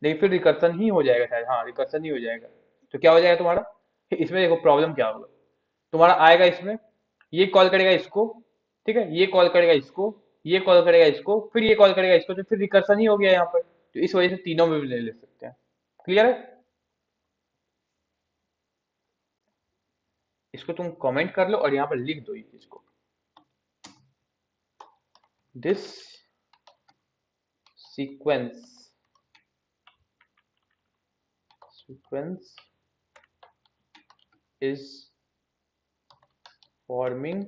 नहीं, फिर रिकर्सन ही हो जाएगा शायद, हाँ रिकर्सन ही हो जाएगा। तो क्या हो जाएगा तुम्हारा, इसमें देखो प्रॉब्लम क्या होगा। तुम्हारा आएगा इसमें, ये कॉल करेगा इसको, ठीक है, ये कॉल करेगा इसको, ये कॉल करेगा इसको, फिर ये कॉल करेगा इसको, तो फिर रिकर्सन ही हो गया यहाँ पर। तो इस वजह से तीनों में भी ले ले सकते हैं। क्लियर है। इसको तुम कमेंट कर लो और यहाँ पर लिख दो इसको, this sequence sequence is forming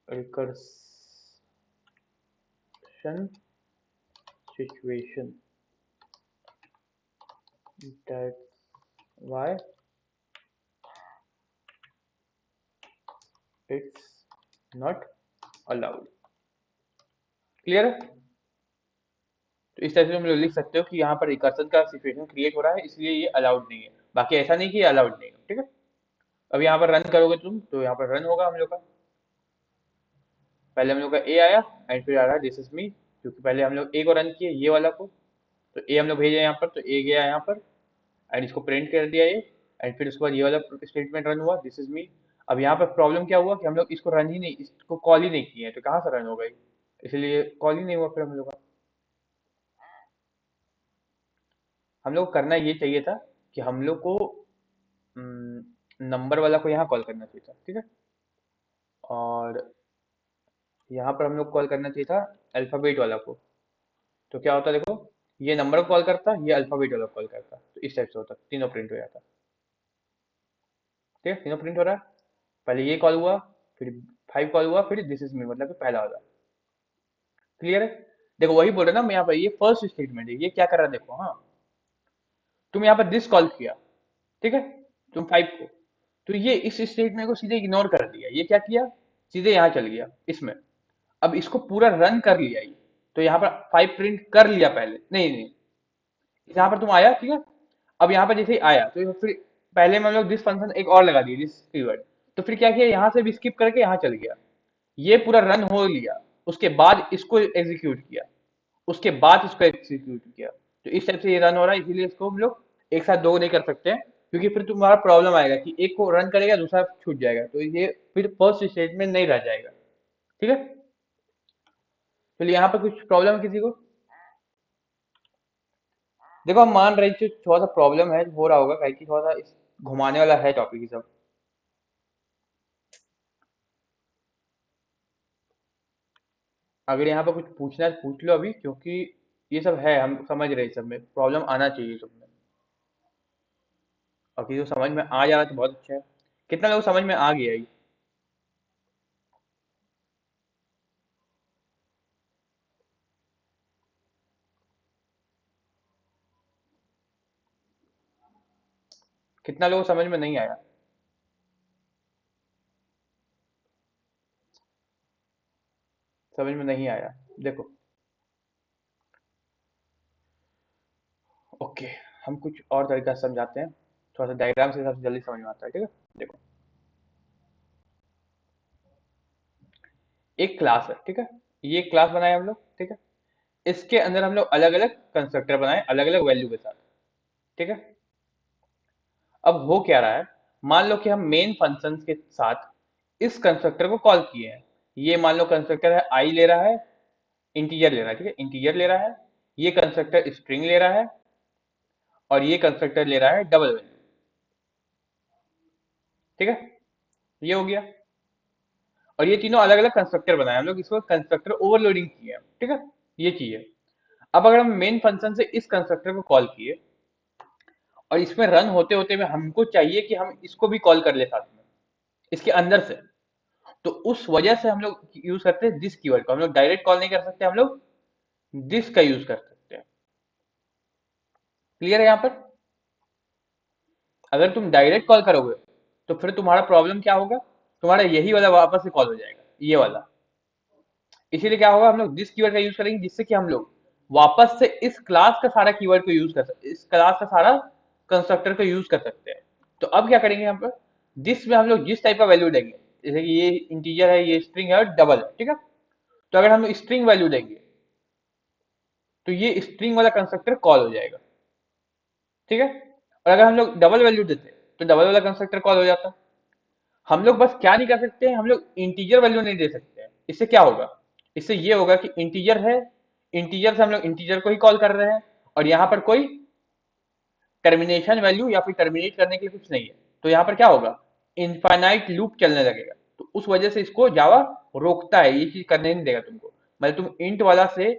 recursion situation, that's why it's not allowed। Clear है। तो इस तरह से तुम लोग लिख सकते हो कि यहाँ पर रिकर्सन का सिचुएशन क्रिएट हो रहा है, इसलिए ये अलाउड नहीं है। बाकी ऐसा नहीं कि ये अलाउड नहीं है, ठीक है। अब यहाँ पर रन करोगे तुम, तो यहाँ पर रन होगा हम लोग का। पहले हम लोग का ए आया, एंड फिर आ रहा है दिस इज मी, क्योंकि पहले हम लोग ए को रन किए, ये वाला को। तो ए हम लोग भेजे यहाँ पर, तो ए गया यहाँ पर, एंड इसको प्रिंट कर दिया ये। एंड फिर उसके बाद ये वाला स्टेटमेंट रन हुआ, दिस इज मी। अब यहाँ पर प्रॉब्लम क्या हुआ कि हम लोग इसको रन ही नहीं, इसको कॉल ही नहीं किए, तो कहाँ से रन होगा ये, इसलिए कॉल ही नहीं हुआ फिर हम लोग का। हम लोग को करना ये चाहिए था कि हम लोग को नंबर वाला को यहाँ कॉल करना चाहिए था, ठीक है। और यहाँ पर हम लोग कॉल करना चाहिए था अल्फाबेट वाला को। तो क्या होता देखो, ये नंबर को कॉल करता, ये अल्फाबेट वाला कॉल करता, तो इस टाइप से होता, तीनों प्रिंट हो जाता। ठीक है, तीनों प्रिंट हो रहा है। पहले ये कॉल हुआ, फिर 5 कॉल हुआ, फिर दिस इज मी, मतलब कि पहला वाला। क्लियर है। देखो वही बोल रहे ना मैं, यहाँ पर ये फर्स्ट स्टेटमेंट है, ये क्या कर रहा है देखो। हाँ, तुम यहाँ पर दिस कॉल किया, ठीक है, तुम 5 को, तो ये इस स्टेटमेंट को सीधे इग्नोर कर दिया, ये क्या किया, सीधे यहाँ चल गया इसमें। अब इसको पूरा रन कर लिया ये, तो यहाँ पर 5 प्रिंट कर लिया पहले, नहीं नहीं, यहाँ पर तुम आया, ठीक है। अब यहाँ पर जैसे ही आया, तो फिर पहले में हम लोग दिस फंक्शन एक और लगा दिए, दिस कीवर्ड। तो फिर क्या किया, यहाँ से भी स्किप करके यहाँ चल गया, ये पूरा रन हो लिया, उसके बाद इसको एग्जीक्यूट किया, उसके बाद इसको एग्जीक्यूट किया। तो इस टाइप से ये रन हो रहा है, इसीलिए इसको हम लोग एक साथ दो नहीं कर सकते हैं, क्योंकि फिर तुम्हारा प्रॉब्लम आएगा कि एक को रन करेगा, दूसरा छूट जाएगा, तो ये फिर फर्स्ट स्टेटमेंट नहीं रह जाएगा। ठीक है। चलिए, यहाँ पर कुछ प्रॉब्लम है किसी को। देखो हम मान रहे थे थोड़ा सा प्रॉब्लम है, हो रहा होगा कहीं कि थोड़ा सा घुमाने वाला है टॉपिक ये सब। अगर यहाँ पर कुछ पूछना है तो पूछ लो अभी, क्योंकि ये सब है, हम समझ रहे हैं, सब में प्रॉब्लम आना चाहिए सब में। और किसी को समझ में आ जा रहा है तो बहुत अच्छा है। कितना लोग समझ में आ गया ये। कितना लोग समझ में नहीं आया। समझ में नहीं आया, देखो। ओके, हम कुछ और तरीका से समझाते हैं, थोड़ा सा डायग्राम से सबसे जल्दी समझ में आता है, ठीक है। देखो, एक क्लास है, ठीक है, ये क्लास बनाए हम लोग, ठीक है। इसके अंदर हम लोग अलग अलग कंस्ट्रक्टर बनाए, अलग अलग वैल्यू के साथ, ठीक है। अब हो क्या रहा है, मान लो कि हम मेन फंक्शन के साथ इस कंस्ट्रक्टर को कॉल किए हैं। ये मान लो कंस्ट्रक्टर है, आई ले रहा है, इंटीजर ले रहा है, ठीक है, इंटीजर ले रहा है। ये कंस्ट्रक्टर स्ट्रिंग ले रहा है, और ये कंस्ट्रक्टर ले रहा है डबल वैल्यू। ठीक है, ये हो गया। और ये तीनों अलग अलग कंस्ट्रक्टर बनाए हम लोग, इसको कंस्ट्रक्टर ओवरलोडिंग किए हैं, ठीक है। ये चाहिए। अब अगर हम मेन फंक्शन से इस कंस्ट्रक्टर को कॉल किए, और इसमें रन होते होते में हमको चाहिए कि हम इसको भी कॉल कर ले साथ में, इसके अंदर से, तो उस वजह से हम लोग यूज करते हैं दिस कीवर्ड को। हम लोग डायरेक्ट कॉल नहीं कर सकते, हम लोग दिस का यूज कर सकते हैं। क्लियर है यहाँ पर। अगर तुम डायरेक्ट कॉल करोगे तो फिर तुम्हारा प्रॉब्लम क्या होगा, तुम्हारा यही वाला वापस से कॉल हो जाएगा, ये वाला। इसीलिए क्या होगा, हम लोग दिस कीवर्ड का यूज करेंगे जिससे कि हम लोग वापस से इस क्लास का सारा कीवर्ड को यूज कर सकते, इस क्लास का सारा कंस्ट्रक्टर को यूज कर सकते हैं। तो अब क्या करेंगे हम लोग, दिस में हम लोग जिस टाइप का वैल्यू देंगे, जैसे कि ये इंटीजर है, ये स्ट्रिंग है और डबल है, ठीक है। तो अगर हम स्ट्रिंग वैल्यू देंगे तो ये स्ट्रिंग वाला कंस्ट्रक्टर कॉल हो जाएगा, ठीक है। और अगर हम लोग डबल वैल्यू देते तो डबल वाला कंस्ट्रक्टर कॉल हो जाता। हम लोग बस क्या नहीं कर सकते हैं, हम लोग इंटीजर वैल्यू नहीं दे सकते हैं। इससे क्या होगा, इससे ये होगा कि इंटीजर है, इंटीजर से हम लोग इंटीजर को ही कॉल कर रहे हैं, और यहाँ पर कोई टर्मिनेशन वैल्यू या फिर टर्मिनेट करने के लिए कुछ नहीं है। तो यहाँ पर क्या होगा, इनफाइनाइट लूप चलने लगेगा। तो उस वजह से इसको जावा रोकता है, ये चीज करने नहीं देगा तुमको। मतलब तुम इंट वाला से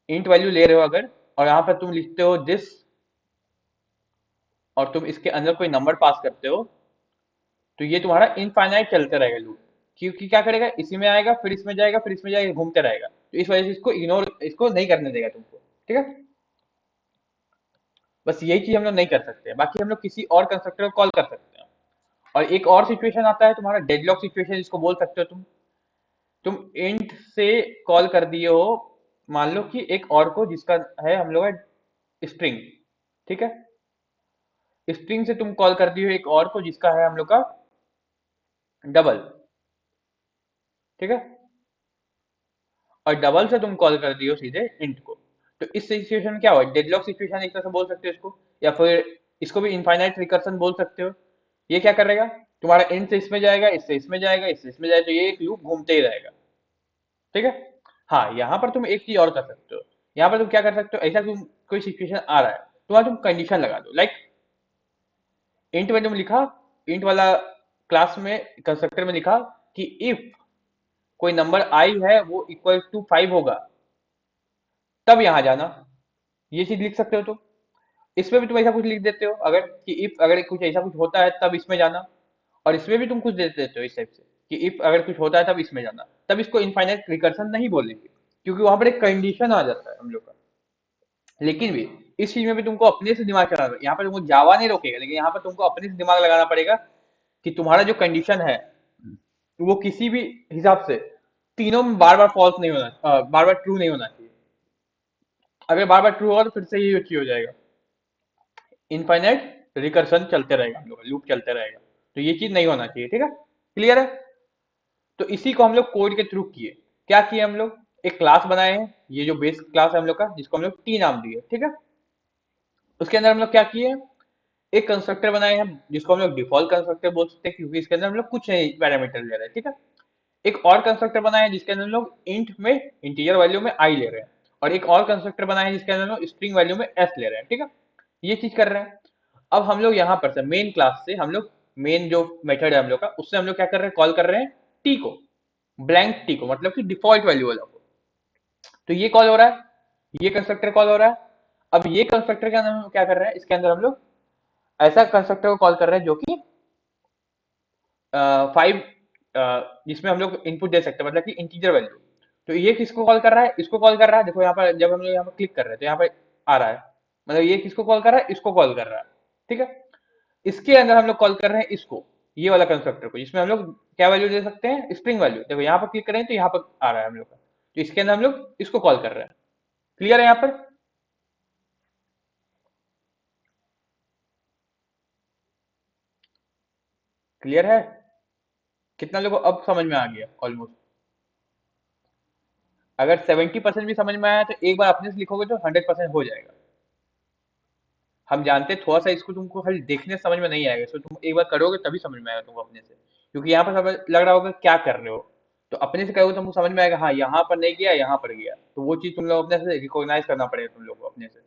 इंट वैल्यू ले रहे हो अगर, और यहाँ पर तुम लिखते हो दिस, और तुम इसके अंदर कोई नंबर पास करते हो, तो ये तुम्हारा इनफाइनाइट चलते रहेगा लूप। क्योंकि क्या करेगा, इसी में आएगा फिर इसमें जाएगा फिर इसमें जाएगा, घूमते रहेगा। तो इस वजह से इसको इग्नोर, इसको नहीं करने देगा तुमको, ठीक है। बस यही चीज हम लोग नहीं कर सकते हैं, बाकी हम लोग किसी और कंस्ट्रक्टर को कॉल कर सकते हैं। और एक और सिचुएशन आता है तुम्हारा डेडलॉक सिचुएशन, जिसको बोल सकते हो तुम इंट से कॉल कर दिए हो, मान लो कि एक और को जिसका है हम लोग का स्ट्रिंग, ठीक है। स्ट्रिंग से तुम कॉल कर दिए हो एक और को जिसका है हम लोग का डबल, ठीक है। और डबल से तुम कॉल कर दियो सीधे इंट को। तो इस सिचुएशन में क्या हुआ, डेडलॉक सिचुएशन एक तरह से बोल सकते हो इसको, या फिर इसको भी इनफाइनाइट रिकर्सन बोल सकते हो। ये क्या करेगा, तुम्हारा इंट से इसमें जाएगा, इससे इसमें जाएगा, इससे इसमें जाएगा, तो ये एक लूप घूमते ही रहेगा, ठीक है। हाँ, यहाँ पर तुम एक चीज और कर सकते हो। यहाँ पर तुम क्या कर सकते हो, ऐसा तुम कोई सिचुएशन आ रहा है, तुम्हारा तुम कंडीशन लगा दो, लाइक इंट में तुम लिखा, इंट वाला क्लास में कंस्ट्रक्टर में लिखा कि इफ कोई नंबर आई है वो इक्वल टू 5 होगा, तब यहाँ जाना। ये चीज लिख सकते हो तुम। इसमें भी तुम ऐसा कुछ लिख देते हो अगर, कि इफ अगर कुछ ऐसा कुछ होता है तब इसमें जाना। और इसमें भी तुम कुछ दे देते हो इस टाइप से, कि इफ अगर कुछ होता है तब इसमें जाना। तब इसको इनफाइनाइट रिकर्सन नहीं बोलेंगे, क्योंकि वहां पर एक कंडीशन आ जाता है हम लोग का। लेकिन भी इस चीज में भी तुमको अपने से दिमाग चलाना, यहाँ पर तुमको जावा नहीं रोकेगा, लेकिन यहाँ पर तुमको अपने से दिमाग लगाना पड़ेगा कि तुम्हारा जो कंडीशन है वो किसी भी हिसाब से तीनों में बार बार फॉल्स नहीं होना, बार बार ट्रू नहीं होना चाहिए। अगर बार बार ट्रू होगा तो फिर से ये चीज हो जाएगा, इनफाइनाइट रिकर्सन चलते रहेगा, हम लोग लूप चलते रहेगा। तो ये चीज नहीं होना चाहिए, ठीक है। क्लियर है। तो इसी को हम लोग कोड के थ्रू किए। क्या किए हम लोग, एक क्लास बनाए हैं, ये जो बेस क्लास है हम लोग का, जिसको हम लोग टी नाम दिए, ठीक है। उसके अंदर हम लोग क्या किए, एक कंस्ट्रक्टर बनाए हैं जिसको हम लोग डिफॉल्ट कंस्ट्रक्टर बोल सकते हैं, क्योंकि इसके अंदर हम लोग कुछ नहीं पैरामीटर ले रहे हैं, ठीक है। एक और कंस्ट्रक्टर बनाया है जिसके अंदर हम लोग इंट में इंटीजर वैल्यू में आई ले रहे हैं, और एक और कंस्ट्रक्टर बनाया है जिसके अंदर हम लोग स्ट्रिंग वैल्यू में एस ले रहे हैं, ठीक है। ये चीज कर रहे हैं। अब हम लोग यहाँ पर से मेन क्लास से हम लोग, मेन जो मेथड है हम लोग का, उससे हम लोग क्या कर रहे हैं, कॉल कर रहे हैं टी को, ब्लैंक टी को, मतलब कि डिफॉल्ट वैल्यू वाला को। तो ये कॉल हो रहा है, ये कंस्ट्रक्टर कॉल हो रहा है। अब ये कंस्ट्रक्टर के अंदर हम लोग क्या कर रहे हैं, इसके अंदर हम लोग ऐसा कंस्ट्रक्टर को कॉल कर रहे हैं जो कि 5, जिसमें हम लोग इनपुट दे सकते हैं, मतलब कि इंटीजर वैल्यू। तो ये किसको कॉल कर रहा है, इसको कॉल कर रहा है। देखो यहाँ पर जब हम लोग यहाँ पर क्लिक कर रहे हैं तो यहाँ पर आ रहा है, मतलब ये किसको कॉल कर रहा है, इसको कॉल कर रहा है, ठीक है। इसके अंदर हम लोग कॉल कर रहे हैं इसको, ये वाला कंस्ट्रक्टर को, जिसमें हम लोग क्या वैल्यू दे सकते हैं, स्ट्रिंग वैल्यू। देखो यहाँ पर क्लिक करें तो यहाँ पर आ रहा है हम लोग का, तो इसके अंदर हम लोग इसको कॉल कर रहे हैं। क्लियर है यहाँ पर। क्लियर है। कितना लोगों को अब समझ में आ गया ऑलमोस्ट। अगर 70% भी समझ में आया तो एक बार अपने से लिखोगे तो 100% हो जाएगा। हम जानते हैं थोड़ा सा इसको तुमको खाली देखने से समझ में नहीं आएगा, इसको तुम एक बार करोगे तभी समझ में आएगा तुमको अपने से, क्योंकि यहाँ पर समझ लग रहा होगा क्या कर रहे हो। तो अपने से करोगे तो तुमको समझ में आएगा, हाँ यहाँ पर नहीं गया यहाँ पर गया, तो वो चीज तुम लोग अपने से रिकॉग्नाइज करना पड़ेगा तुम लोग को अपने से।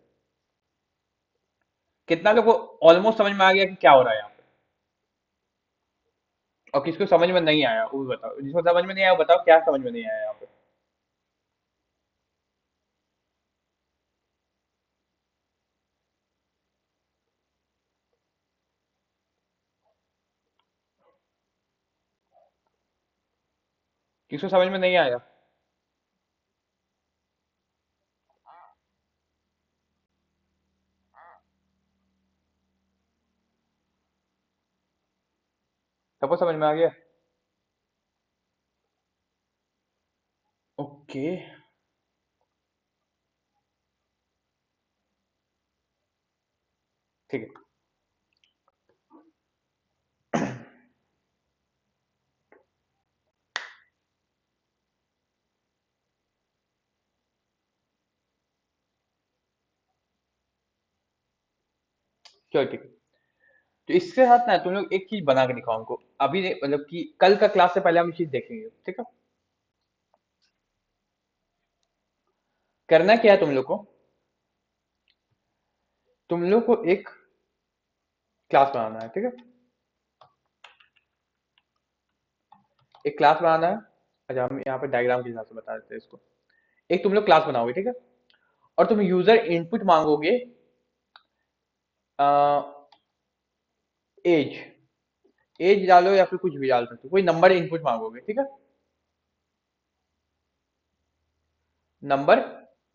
कितना लोग को ऑलमोस्ट समझ में आ गया कि क्या हो रहा है यहाँ पे, और किसको समझ में नहीं आया वो भी बताओ, जिसको समझ में नहीं आया वो बताओ क्या समझ में नहीं आया यहाँ पे। किसको समझ में नहीं आया। सबको समझ में आ गया? ओके, ठीक है। चलो ठीक है। तो इसके साथ ना तुम लोग एक चीज बना के दिखाओ हमको, अभी मतलब कि कल का क्लास से पहले हम ये चीज देखेंगे, ठीक है? करना क्या है तुम लोग को? तुम लोग को एक क्लास बनाना है, ठीक है? एक क्लास बनाना है। अच्छा, हम यहाँ पे डायग्राम के हिसाब से बता देते हैं इसको। एक तुम लोग क्लास बनाओगे, ठीक है? और तुम यूजर इनपुट मांगोगे, एज। एज डालो या फिर कुछ भी डाल सकते हो, कोई नंबर इनपुट मांगोगे, ठीक है? नंबर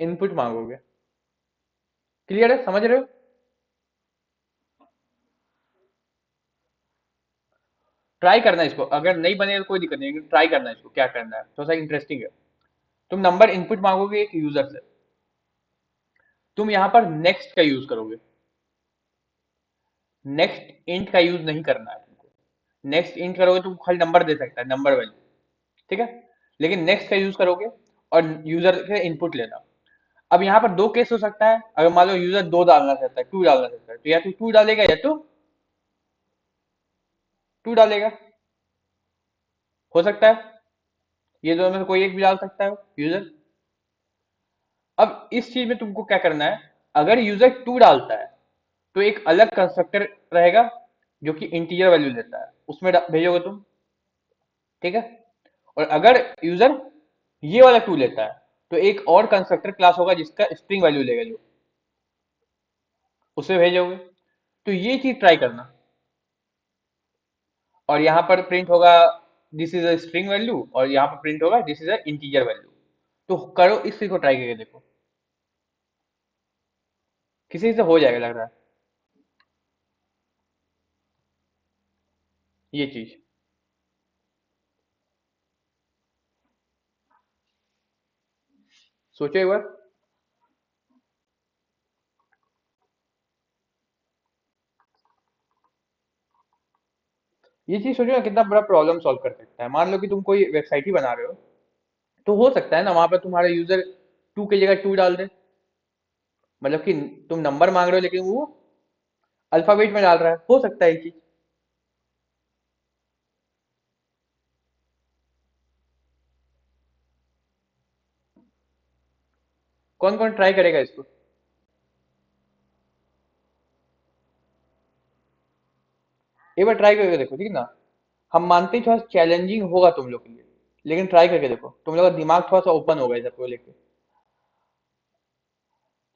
इनपुट मांगोगे। क्लियर है, समझ रहे हो? ट्राई करना इसको, अगर नहीं बने तो कोई दिक्कत नहीं, लेकिन ट्राई करना इसको, क्या करना है, थोड़ा सा इंटरेस्टिंग है। तुम नंबर इनपुट मांगोगे एक यूजर से। तुम यहाँ पर नेक्स्ट का यूज करोगे। नेक्स्ट इंट का यूज नहीं करना है तुमको। नेक्स्ट इंट करोगे तो खाली नंबर दे सकता है, नंबर वैल्यू, ठीक है? लेकिन नेक्स्ट का यूज करोगे और यूजर से इनपुट लेना। अब यहाँ पर दो केस हो सकता है, अगर मान लो यूजर दो डालना चाहता है, टू डालना चाहता है, तो या तो टू डालेगा या तो टू डालेगा। हो सकता है, ये दोनों में से कोई एक भी डाल सकता है यूजर। अब इस चीज में तुमको क्या करना है, अगर यूजर टू डालता है तो एक अलग कंस्ट्रक्टर रहेगा जो कि इंटीजर वैल्यू लेता है, उसमें भेजोगे तुम, ठीक है? और अगर यूजर ये वाला टू लेता है तो एक और कंस्ट्रक्टर क्लास होगा जिसका स्ट्रिंग वैल्यू लेगा, जो उसे भेजोगे। तो ये चीज ट्राई करना। और यहाँ पर प्रिंट होगा this is a string value, और यहाँ पर प्रिंट होगा this is a integer value. तो करो, इस चीज को ट्राई करके देखो, किसी से हो जाएगा लग रहा है ये चीज। सोचो एक बार। ये चीज सोचो ना, कितना बड़ा प्रॉब्लम सॉल्व कर सकता है। मान लो कि तुम कोई वेबसाइट ही बना रहे हो, तो हो सकता है ना वहां पर तुम्हारा यूजर टू की जगह टू डाल दे। मतलब कि तुम नंबर मांग रहे हो लेकिन वो अल्फाबेट में डाल रहा है, हो सकता है ये चीज। कौन कौन ट्राई करेगा इसको? एक बार ट्राई करके देखो, ठीक है ना? हम मानते हैं थोड़ा चैलेंजिंग होगा तुम लोग के लिए, लेकिन ट्राई करके देखो, तुम लोग का दिमाग थोड़ा सा ओपन होगा इस सबको लेके।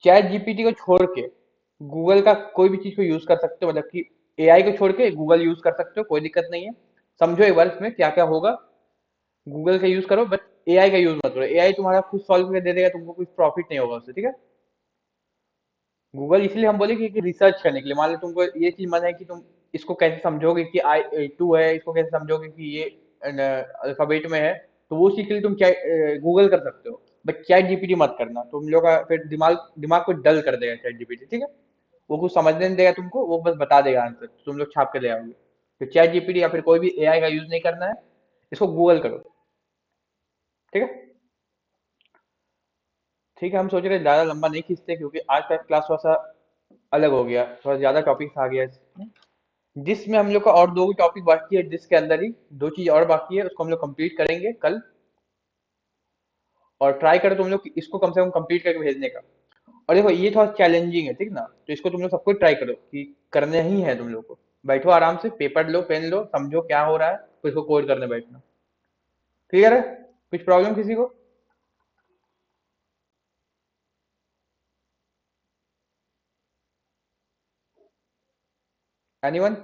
चैट जीपीटी को छोड़ के गूगल का कोई भी चीज को यूज कर सकते हो, मतलब कि एआई को छोड़ के गूगल यूज कर सकते हो, कोई दिक्कत नहीं है। समझो एक बार इसमें क्या क्या होगा। गूगल का यूज करो, बट एआई का यूज मत करो। एआई तुम्हारा खुद सॉल्व करके दे देगा, तुमको कुछ प्रॉफिट नहीं होगा उससे, ठीक है? गूगल इसलिए हम बोले कि रिसर्च करने के लिए। मान लो तुमको ये चीज मन है कि तुम इसको कैसे समझोगे कि आई टू है, इसको कैसे समझोगे कि ये अल्फाबेट में है, तो वो चीज के लिए तुम क्या गूगल कर सकते हो। बट चैट जीपीटी मत करना, तुम लोग का फिर दिमाग दिमाग को डल कर देगा चैट जीपीटी, ठीक है? वो कुछ समझने नहीं देगा तुमको, वो बस बता देगा आंसर, तुम लोग छाप के ले आओगे। तो चैट जीपीटी या फिर कोई भी एआई का यूज नहीं करना है, इसको गूगल करो, ठीक है? ठीक है, हम सोच रहे ज्यादा लंबा नहीं खींचते, क्योंकि आज का क्लास थोड़ा सा अलग हो गया, थोड़ा ज्यादा टॉपिक्स आ गया इसमें। जिसमें हम लोग का और दो टॉपिक बाकी है, जिसके अंदर ही दो चीज और बाकी है, उसको हम लोग कंप्लीट करेंगे कल। और ट्राई करो तुम लोग कि इसको कम से कम कंप्लीट करके भेजने का। और देखो ये थोड़ा चैलेंजिंग है, ठीक ना? तो इसको तुम लोग सबको ट्राई करो कि करना ही है तुम लोग को। बैठो आराम से, पेपर लो, पेन लो, समझो क्या हो रहा है, तो इसको कोड करने बैठना। क्लियर है? कुछ प्रॉब्लम किसी को? एनीवन?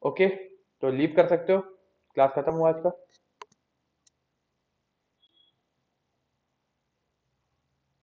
ओके, तो लीव कर सकते हो, क्लास खत्म हुआ आज का।